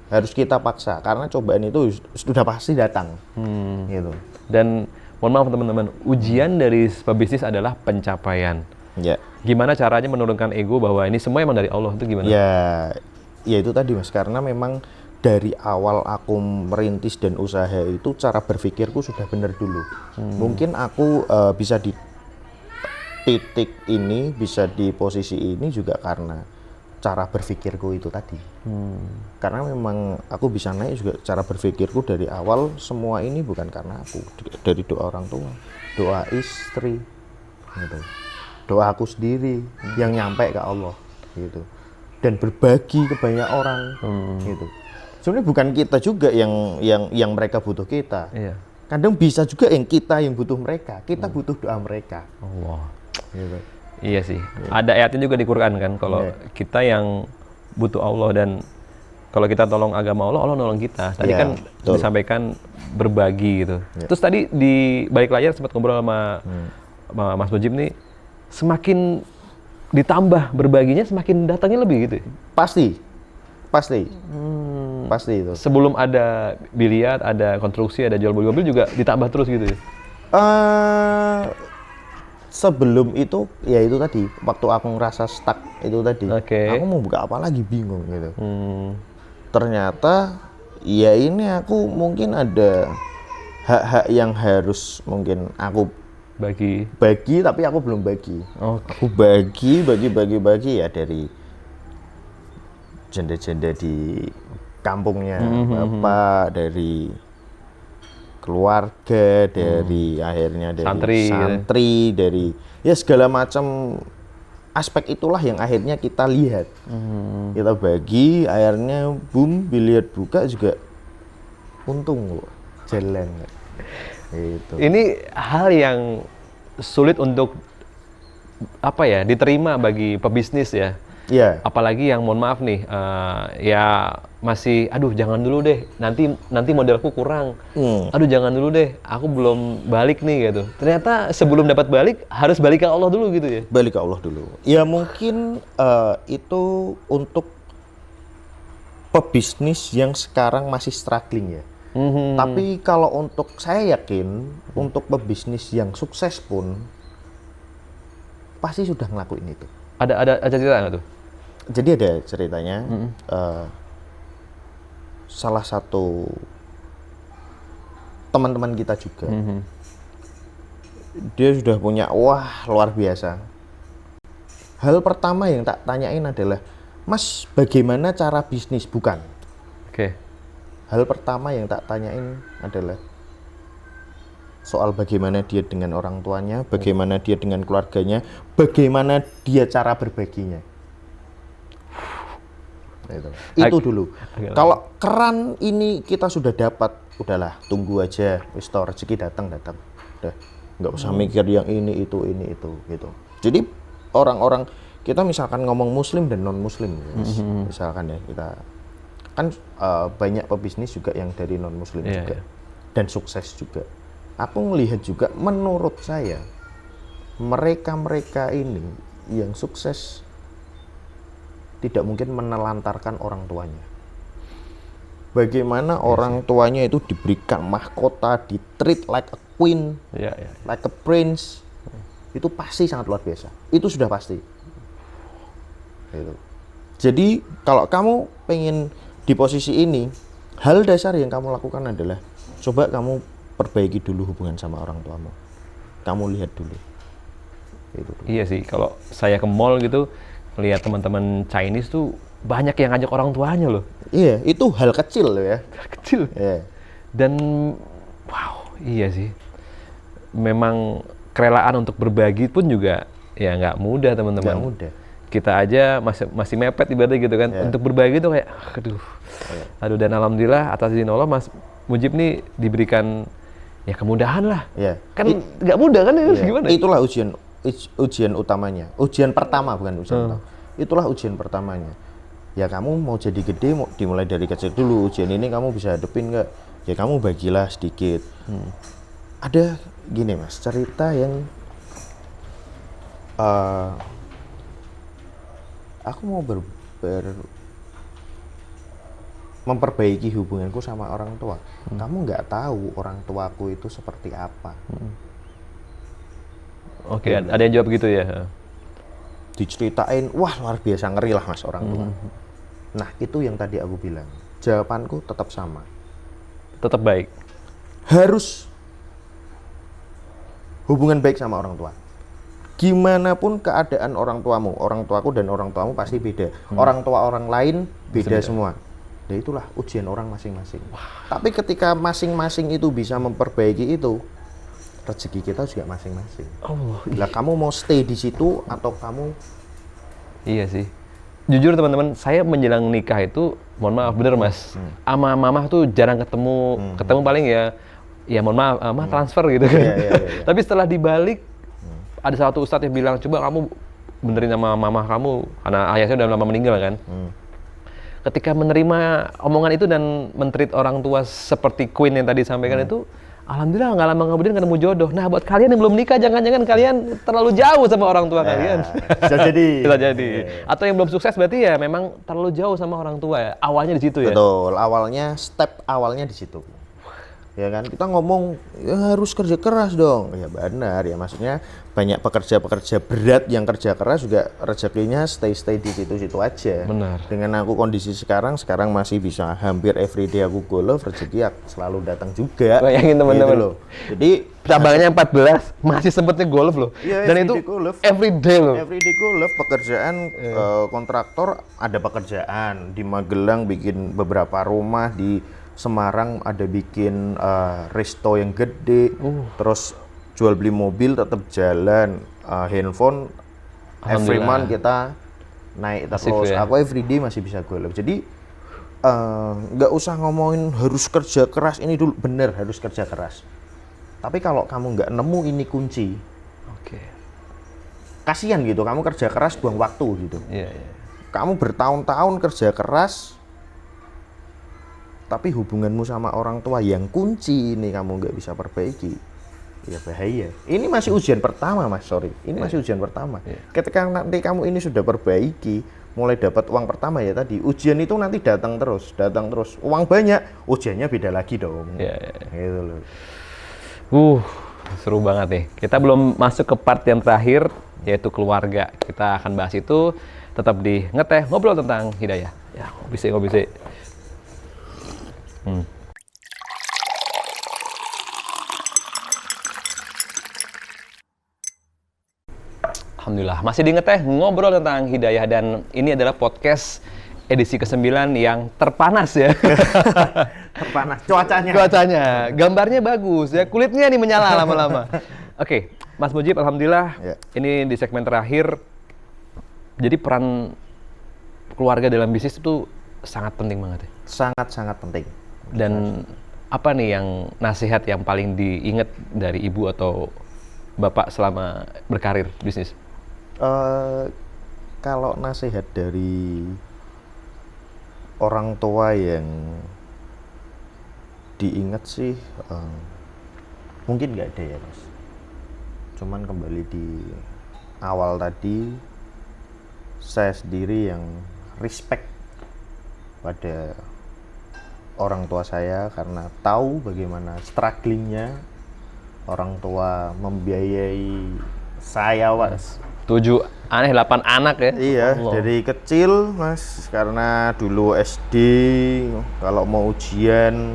harus kita paksa karena cobaan itu sudah pasti datang. Gitu. Dan mohon maaf teman-teman, ujian dari pebisnis adalah pencapaian. Ya. Gimana caranya menurunkan ego bahwa ini semua emang dari Allah, itu gimana? Ya itu tadi Mas, karena memang dari awal aku merintis dan usaha itu cara berpikirku sudah benar dulu. Mungkin aku bisa di titik ini, bisa di posisi ini juga karena cara berpikirku itu tadi. Karena memang aku bisa naik juga cara berpikirku dari awal, semua ini bukan karena aku, dari doa orang tua, doa istri, gitu. Doa aku sendiri yang nyampe ke Allah, gitu. Dan berbagi ke banyak orang, gitu. Sebenarnya bukan kita juga yang mereka butuh kita. Iya. Kadang bisa juga yang kita yang butuh mereka, kita butuh doa mereka. Allah. Gitu. Iya sih. Ada ayatnya juga di Quran kan, kalau kita yang butuh Allah dan kalau kita tolong agama Allah, Allah nolong kita. Tadi kan disampaikan berbagi gitu. Terus tadi di balik layar sempat ngobrol sama Mas Mujib nih, semakin ditambah berbaginya semakin datangnya lebih gitu. Pasti itu. Sebelum ada biliar, ada konstruksi, ada jual beli mobil juga ditambah terus gitu ya. Sebelum itu, ya itu tadi, waktu aku ngerasa stuck itu tadi, aku mau buka apa lagi bingung gitu. Ternyata, ya ini aku mungkin ada hak-hak yang harus mungkin aku bagi, tapi aku belum bagi. Aku bagi ya dari janda-janda di kampungnya, bapak, dari keluarga, dari akhirnya dari santri, dari ya segala macam aspek itulah yang akhirnya kita lihat, kita bagi, akhirnya boom, biliar buka juga untung kok, jalan. Gitu. Ini hal yang sulit untuk apa ya diterima bagi pebisnis ya. Iya. Apalagi yang mohon maaf nih, ya masih, aduh jangan dulu deh, nanti modelku kurang. Aduh jangan dulu deh, aku belum balik nih gitu. Ternyata sebelum dapat balik harus balik ke Allah dulu gitu ya. Balik ke Allah dulu. Ya mungkin itu untuk pebisnis yang sekarang masih struggling ya. Tapi kalau untuk saya yakin untuk pebisnis yang sukses pun pasti sudah ngelakuin itu. Ada cerita nggak tuh? Jadi ada ceritanya, salah satu teman-teman kita juga, dia sudah punya, wah luar biasa, Hal pertama yang tak tanyain adalah, Mas, bagaimana cara bisnis? Bukan. Oke. Hal pertama yang tak tanyain adalah soal bagaimana dia dengan orang tuanya, bagaimana dia dengan keluarganya, bagaimana dia cara berbaginya. Itu dulu. Kalau keran ini kita sudah dapat, udahlah, tunggu aja, wis rezeki datang. Udah, nggak usah mikir yang ini itu gitu. Jadi orang-orang kita misalkan ngomong muslim dan non muslim, misalkan ya, kita kan banyak pebisnis juga yang dari non muslim juga, dan sukses juga. Aku melihat juga, menurut saya mereka ini yang sukses tidak mungkin menelantarkan orang tuanya. Bagaimana orang tuanya itu diberikan mahkota, di treat like a queen, like a prince, itu pasti sangat luar biasa. Itu sudah pasti. Gitu. Jadi kalau kamu pengen di posisi ini, hal dasar yang kamu lakukan adalah coba kamu perbaiki dulu hubungan sama orang tuamu. Kamu lihat dulu. Itu dulu. Iya sih, kalau saya ke mall gitu, lihat teman-teman Chinese tuh banyak yang ngajak orang tuanya loh. Iya, itu hal kecil loh ya. Kecil. Yeah. Dan wow, iya sih. Memang kerelaan untuk berbagi pun juga ya nggak mudah, teman-teman. Nggak mudah. Kita aja masih mepet ibaratnya gitu kan. Untuk berbagi tuh kayak aduh, dan alhamdulillah atas izin Allah Mas Mujib nih diberikan ya kemudahan lah. Kan nggak mudah kan, gimana? Itulah ujian utamanya. Ujian pertama, bukan ujian utama. Itulah ujian pertamanya. Ya kamu mau jadi gede, mau dimulai dari kecil dulu. Ujian ini kamu bisa hadepin nggak? Ya kamu bagilah sedikit. Ada gini Mas, cerita yang aku mau memperbaiki hubunganku sama orang tua. Kamu nggak tahu orang tuaku itu seperti apa. Oke, ada yang jawab gitu ya? Diceritain, wah luar biasa, ngeri lah Mas orang tua. Nah itu yang tadi aku bilang, jawabanku tetap sama. Tetap baik? Harus hubungan baik sama orang tua. Gimana pun keadaan orang tuamu, orang tuaku dan orang tuamu pasti beda. Orang tua orang lain beda semua. Ya itulah ujian orang masing-masing. Tapi ketika masing-masing itu bisa memperbaiki itu, rezeki kita juga masing-masing. Lah kamu mau stay di situ atau kamu? Iya sih. Jujur teman-teman, saya menjelang nikah itu, mohon maaf bener Mas, sama mamah tuh jarang ketemu. Ketemu paling ya mohon maaf, mah transfer gitu kan. Tapi setelah dibalik, ada satu ustadz yang bilang, coba kamu benerin sama mamah kamu, karena ayah saya udah lama meninggal kan. Ketika menerima omongan itu dan men-treat orang tua seperti Queen yang tadi sampaikan itu, alhamdulillah nggak lama kemudian ketemu jodoh. Nah buat kalian yang belum nikah, jangan-jangan kalian terlalu jauh sama orang tua kalian. Bisa jadi. Bisa jadi. Atau yang belum sukses berarti ya memang terlalu jauh sama orang tua ya. Awalnya di situ ya. Betul, awalnya step awalnya di situ. Ya kan, kita ngomong ya harus kerja keras dong. Ya benar ya, maksudnya banyak pekerja-pekerja berat yang kerja keras juga rezekinya stay di situ-situ aja. Benar. Dengan aku kondisi sekarang masih bisa hampir everyday aku golf, rezeki selalu datang juga. Bayangin teman-teman. Gitu jadi cabangnya 14 masih sempetnya golf loh. Ya, dan itu everyday loh. Everyday golf, pekerjaan kontraktor, ada pekerjaan di Magelang bikin beberapa rumah, di Semarang ada bikin resto yang gede, terus jual beli mobil tetap jalan, handphone every month kita naik terus. Ya. Aku everyday masih bisa golf. Jadi nggak usah ngomongin harus kerja keras ini dulu, bener harus kerja keras. Tapi kalau kamu nggak nemu ini kunci, kasihan gitu. Kamu kerja keras buang waktu gitu. Kamu bertahun-tahun kerja keras, tapi hubunganmu sama orang tua yang kunci ini kamu nggak bisa perbaiki, ya bahaya. Ini masih ujian pertama Mas, ini masih ujian pertama. Ketika nanti kamu ini sudah perbaiki, mulai dapat uang pertama ya tadi, ujian itu nanti datang terus, uang banyak, ujiannya beda lagi dong. Gitu loh. Seru banget nih. Kita belum masuk ke part yang terakhir, yaitu keluarga. Kita akan bahas itu, tetap di Ngeteh Ngobrol tentang Hidayah. Ya, ngopi sih. Alhamdulillah. Masih diinget ngobrol tentang hidayah, dan ini adalah podcast edisi ke-9 yang terpanas ya. Terpanas cuacanya. Gambarnya bagus ya, kulitnya nih menyala lama-lama. Oke, Mas Mujib, alhamdulillah ini di segmen terakhir. Jadi peran keluarga dalam bisnis itu sangat penting banget ya. Sangat-sangat penting. Dan apa nih yang nasihat yang paling diingat dari ibu atau bapak selama berkarir bisnis? Kalau nasihat dari orang tua yang diingat sih mungkin nggak ada ya Mas. Cuman kembali di awal tadi, saya sendiri yang respect pada orang tua saya karena tahu bagaimana strugglingnya orang tua membiayai saya, Mas. 8 anak ya? Iya, Allah. Dari kecil Mas, karena dulu SD kalau mau ujian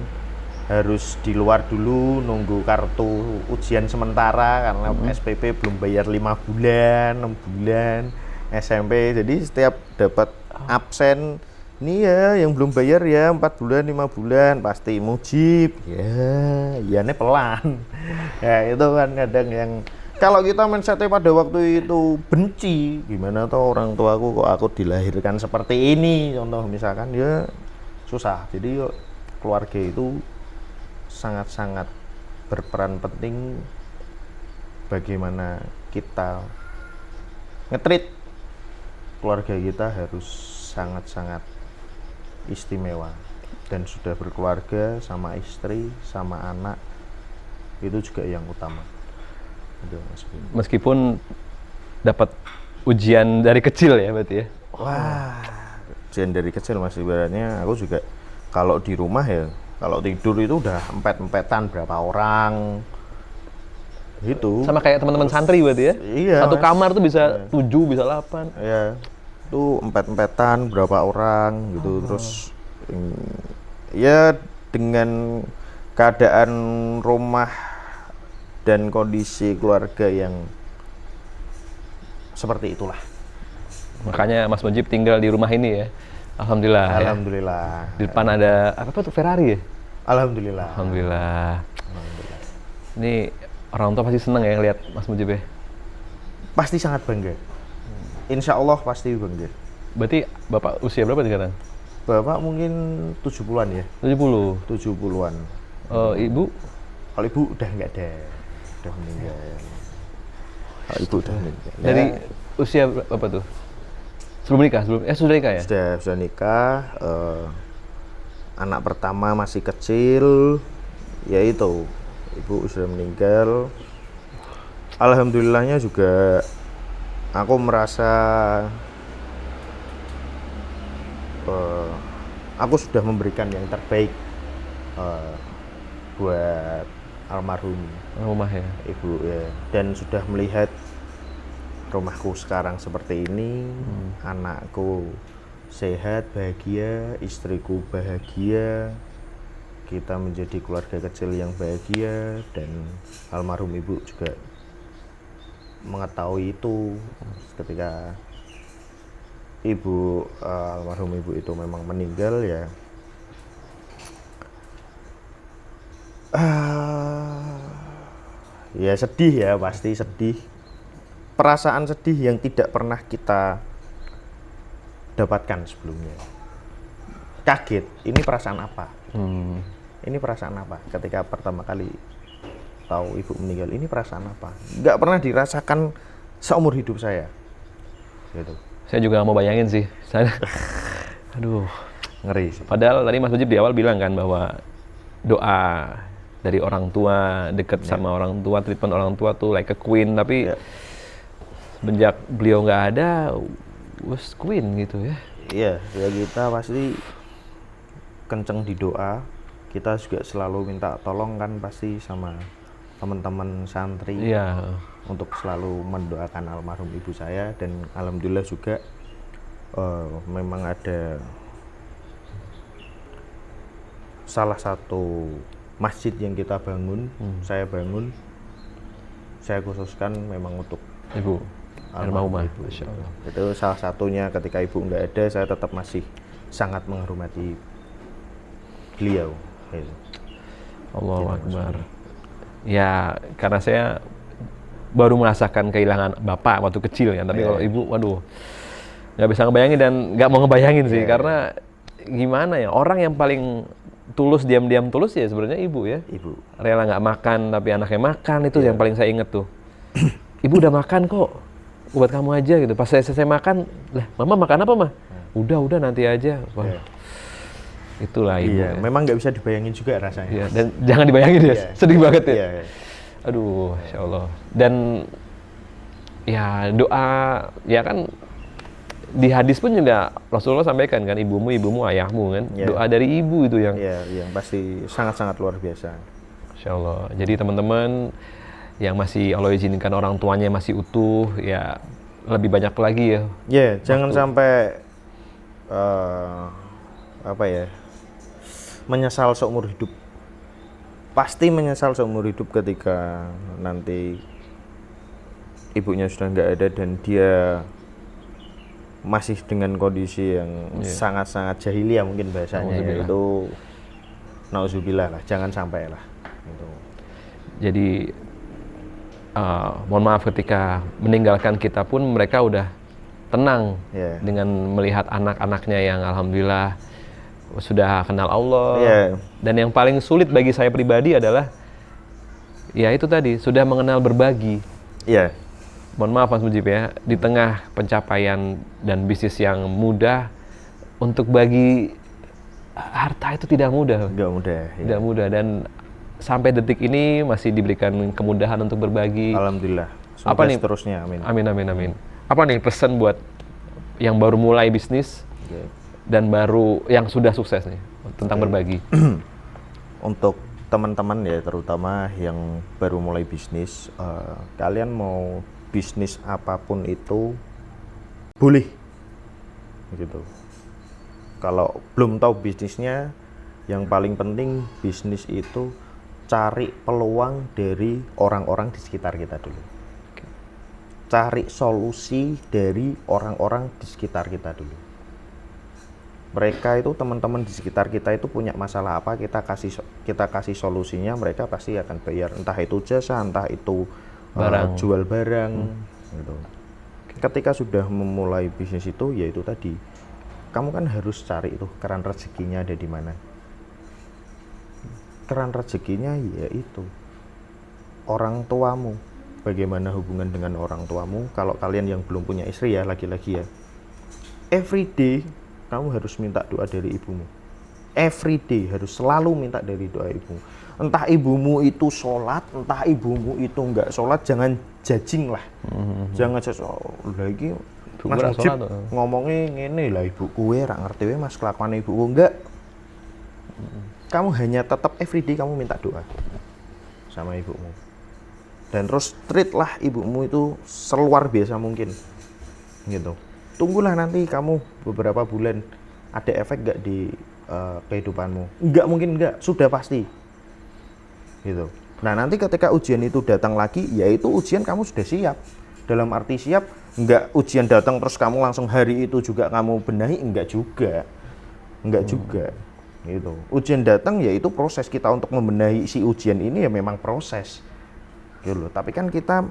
harus di luar dulu nunggu kartu ujian sementara karena SPP belum bayar 5 bulan, 6 bulan, SMP, jadi setiap dapat absen, ini ya yang belum bayar ya 4 bulan, 5 bulan, pasti Mujib, ya ini pelan. Ya itu kan kadang yang kalau kita mindsetnya pada waktu itu benci, gimana tuh orang tuaku kok aku dilahirkan seperti ini, contoh misalkan, ya susah. Jadi yuk, keluarga itu sangat-sangat berperan penting bagaimana kita nge-treat keluarga kita harus sangat-sangat istimewa. Dan sudah berkeluarga sama istri, sama anak, itu juga yang utama. Meskipun dapat ujian dari kecil ya berarti ya? Wah, ujian dari kecil Mas, ibaratnya aku juga kalau di rumah ya, kalau tidur itu udah empet-empetan berapa orang gitu. Sama kayak teman-teman santri berarti ya? Iya. Satu kamar tuh bisa 7, bisa 8. Iya, itu empet-empetan berapa orang gitu. Terus ya dengan keadaan rumah dan kondisi keluarga yang seperti itulah. Makanya Mas Mujib tinggal di rumah ini ya. Alhamdulillah. Alhamdulillah. Ya. Di depan ada apa tuh, Ferrari ya? Alhamdulillah. Alhamdulillah. Alhamdulillah. Ini orang tua pasti seneng ya lihat Mas Mujib ya? Pasti sangat bangga. Insya Allah pasti bangga. Berarti Bapak usia berapa sekarang? Bapak mungkin 70-an ya. 70-an. Ibu? Kalau ibu udah nggak ada. Udah meninggal. Kalau ibu udah meninggal. Dari usia berapa tuh? Sebelum nikah? Sudah nikah ya? Sudah nikah. Anak pertama masih kecil, ya itu ibu sudah meninggal. Alhamdulillahnya juga aku merasa aku sudah memberikan yang terbaik buat almarhum rumah ya ibu ya, dan sudah melihat rumahku sekarang seperti ini. Anakku sehat, bahagia, istriku bahagia, kita menjadi keluarga kecil yang bahagia, dan almarhum ibu juga mengetahui itu ketika almarhum ibu itu memang meninggal ya. Ya sedih ya, pasti sedih. Perasaan sedih yang tidak pernah kita dapatkan sebelumnya. Kaget, ini perasaan apa? Ini perasaan apa? Ketika pertama kali tahu ibu meninggal, ini perasaan apa? Nggak pernah dirasakan seumur hidup saya. Gitu. Saya juga mau bayangin sih. Aduh, ngeri sih. Padahal tadi Mas Mujib di awal bilang kan bahwa doa dari orang tua, dekat sama orang tua, treatment orang tua tuh like a queen, tapi semenjak beliau nggak ada, was queen gitu ya. Iya, ya kita pasti kenceng di doa. Kita juga selalu minta tolong kan pasti sama teman-teman santri untuk selalu mendoakan almarhum ibu saya. Dan alhamdulillah juga memang ada salah satu masjid yang kita bangun, saya khususkan memang untuk Almarhumah. Ibu. Masya Allah. Itu salah satunya ketika ibu nggak ada, saya tetap masih sangat menghormati beliau. Gitu. Allahu Akbar. Ya, karena saya baru merasakan kehilangan bapak waktu kecil ya. Tapi kalau ibu, waduh, nggak bisa ngebayangin dan nggak mau ngebayangin sih. Karena gimana ya, orang yang paling tulus, diam-diam tulus ya sebenarnya ibu ya. Ibu. Rela nggak makan, tapi anaknya makan, itu yang paling saya inget tuh. Ibu udah makan kok, buat kamu aja gitu. Pas saya selesai makan, lah mama makan apa mah? Udah nanti aja. Wah. Itulah ibu. Iya, memang nggak bisa dibayangin juga rasanya. Iya, dan jangan dibayangin ya, sedih banget ya. Iya. Aduh, Masya Allah. Dan ya doa, ya kan di hadis pun juga Rasulullah sampaikan kan, ibumu, ayahmu kan. Doa dari ibu itu yang Pasti sangat-sangat luar biasa. Masya Allah. Jadi teman-teman yang masih Allah izinkan orang tuanya masih utuh, ya lebih banyak lagi ya. Ya, jangan sampai menyesal seumur hidup. Pasti menyesal seumur hidup ketika nanti ibunya sudah nggak ada dan dia masih dengan kondisi yang sangat-sangat jahiliyah mungkin bahasanya, yaitu nauzubillah lah, jangan sampai lah. Gitu. Jadi mohon maaf ketika meninggalkan kita pun mereka udah tenang dengan melihat anak-anaknya yang alhamdulillah sudah kenal Allah. Dan yang paling sulit bagi saya pribadi adalah ya itu tadi, sudah mengenal berbagi. Mohon maaf Mas Mujib ya, di tengah pencapaian dan bisnis yang mudah, untuk bagi harta itu tidak mudah. Tidak mudah, dan sampai detik ini masih diberikan kemudahan untuk berbagi. Alhamdulillah. Semoga apa nih seterusnya, amin. Amin. Apa nih pesan buat yang baru mulai bisnis dan baru yang sudah sukses nih tentang berbagi? Untuk teman-teman ya, terutama yang baru mulai bisnis, kalian mau bisnis apapun itu boleh gitu. Kalau belum tahu bisnisnya, yang paling penting bisnis itu cari peluang dari orang-orang di sekitar kita dulu. Cari solusi dari orang-orang di sekitar kita dulu. Mereka itu, teman-teman di sekitar kita itu punya masalah apa, kita kasih solusinya, mereka pasti akan bayar, entah itu jasa, entah itu jual barang gitu. Ketika sudah memulai bisnis itu, yaitu tadi, kamu kan harus cari itu keran rezekinya ada di mana. Keran rezekinya yaitu orang tuamu. Bagaimana hubungan dengan orang tuamu? Kalau kalian yang belum punya istri ya, lagi-lagi ya, every day kamu harus minta doa dari ibumu. Every day harus selalu minta dari doa ibumu. Entah ibumu itu sholat, entah ibumu itu enggak sholat, jangan judging lah. Jangan lagi Mas Mujib ngomongnya ngene lah, ibu kue rak ngerti mas kelakuan ibuku, enggak. Kamu hanya tetap everyday kamu minta doa sama ibumu. Dan terus treat lah ibumu itu seluar biasa mungkin. Gitu. Tunggulah nanti kamu beberapa bulan ada efek enggak di kehidupanmu. Enggak, mungkin enggak, sudah pasti. Gitu. Nah, nanti ketika ujian itu datang lagi, yaitu ujian kamu sudah siap. Dalam arti siap, enggak ujian datang terus kamu langsung hari itu juga kamu benahi, enggak juga. Enggak juga. Gitu. Ujian datang yaitu proses kita untuk membenahi si ujian ini, ya memang proses. Gitu loh. Tapi kan kita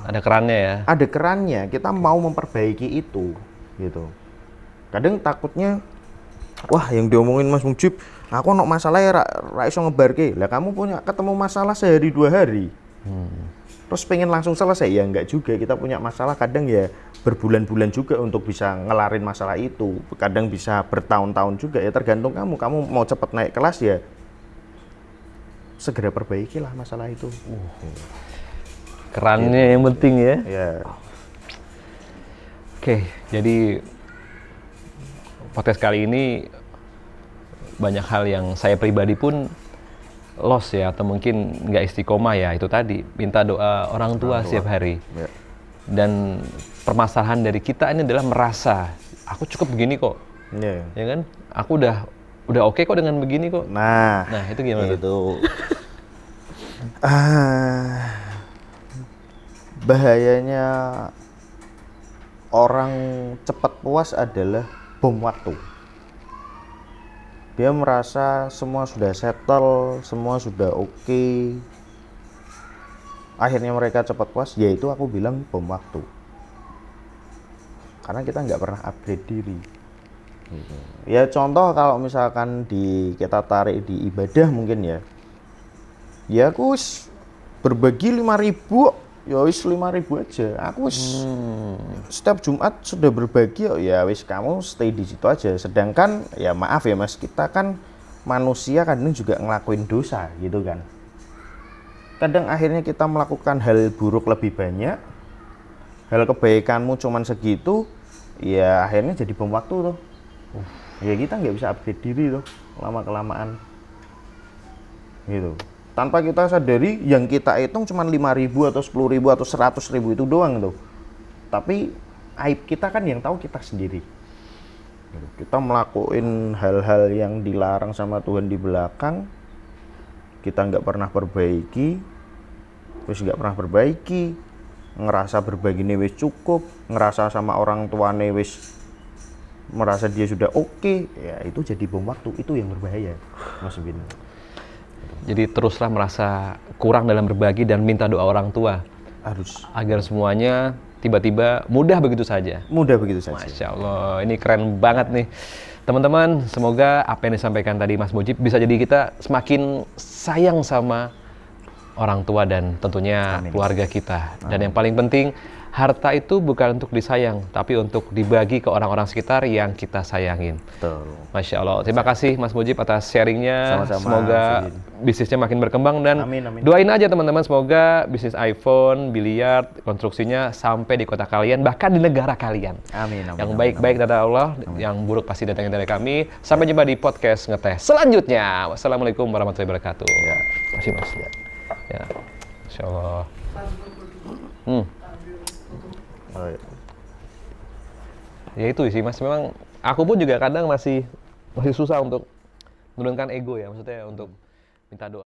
ada kerannya ya. Ada kerannya, kita mau memperbaiki itu, gitu. Kadang takutnya, wah yang diomongin Mas Mujib, aku ono masalah ya ra iso ngebarke. Lah kamu punya ketemu masalah sehari 2 hari. Terus pengen langsung selesai, ya enggak juga. Kita punya masalah kadang ya berbulan-bulan juga untuk bisa ngelarin masalah itu. Kadang bisa bertahun-tahun juga, ya tergantung kamu. Kamu mau cepat naik kelas ya segera perbaikilah masalah itu. Kerannya yang penting ya. Oke, jadi podcast kali ini banyak hal yang saya pribadi pun lost ya, atau mungkin nggak istiqomah ya, itu tadi minta doa orang tua setiap hari. Dan permasalahan dari kita ini adalah merasa aku cukup begini kok, ya kan? Aku udah oke kok dengan begini kok. Nah itu gimana? Itu bahayanya orang cepat puas adalah bom waktu. Dia merasa semua sudah settle, semua sudah oke. Akhirnya mereka cepat puas, yaitu aku bilang bom waktu. Karena kita nggak pernah upgrade diri. Ya contoh kalau misalkan kita tarik di ibadah mungkin ya. Ya aku berbagi 5.000, ya wis 5.000 aja. Aku setiap Jumat sudah berbagi, ya wis kamu stay di situ aja. Sedangkan ya maaf ya Mas, kita kan manusia kadang juga ngelakuin dosa gitu kan. Kadang akhirnya kita melakukan hal buruk lebih banyak, hal kebaikanmu cuman segitu, ya akhirnya jadi bom waktu tuh. Ya kita nggak bisa upgrade diri tuh lama-kelamaan gitu. Tanpa kita sadari yang kita hitung cuma 5.000 atau 10.000 atau 100.000 itu doang tuh. Tapi aib kita kan yang tahu kita sendiri. Kita melakukan hal-hal yang dilarang sama Tuhan di belakang, kita nggak pernah perbaiki, terus nggak pernah perbaiki, ngerasa berbagi nih wis cukup, ngerasa sama orang tua nih wis merasa dia sudah oke, ya itu jadi bom waktu, itu yang berbahaya, Mas Bin. Jadi teruslah merasa kurang dalam berbagi dan minta doa orang tua. Harus. Agar semuanya tiba-tiba mudah begitu saja. Mudah begitu saja. Masya Allah, ini keren banget nih. Teman-teman, semoga apa yang disampaikan tadi Mas Mujib bisa jadi kita semakin sayang sama orang tua dan tentunya keluarga kita. Dan yang paling penting, harta itu bukan untuk disayang, tapi untuk dibagi ke orang-orang sekitar yang kita sayangin. Betul. Masya Allah. Terima kasih Mas Mujib atas sharingnya. Sama-sama, semoga bisnisnya makin berkembang dan amin. doain aja teman-teman, semoga bisnis iPhone, biliar, konstruksinya sampai di kota kalian, bahkan di negara kalian. Amin. Yang baik-baik dari Allah, yang buruk pasti datangnya dari kami. Sampai jumpa di podcast Ngeteh selanjutnya. Wassalamualaikum warahmatullahi wabarakatuh. Ya. Masih Mas. Ya. Masya Allah. Oh, ya. Ya itu sih Mas, memang aku pun juga kadang masih susah untuk menurunkan ego ya, maksudnya untuk minta doa.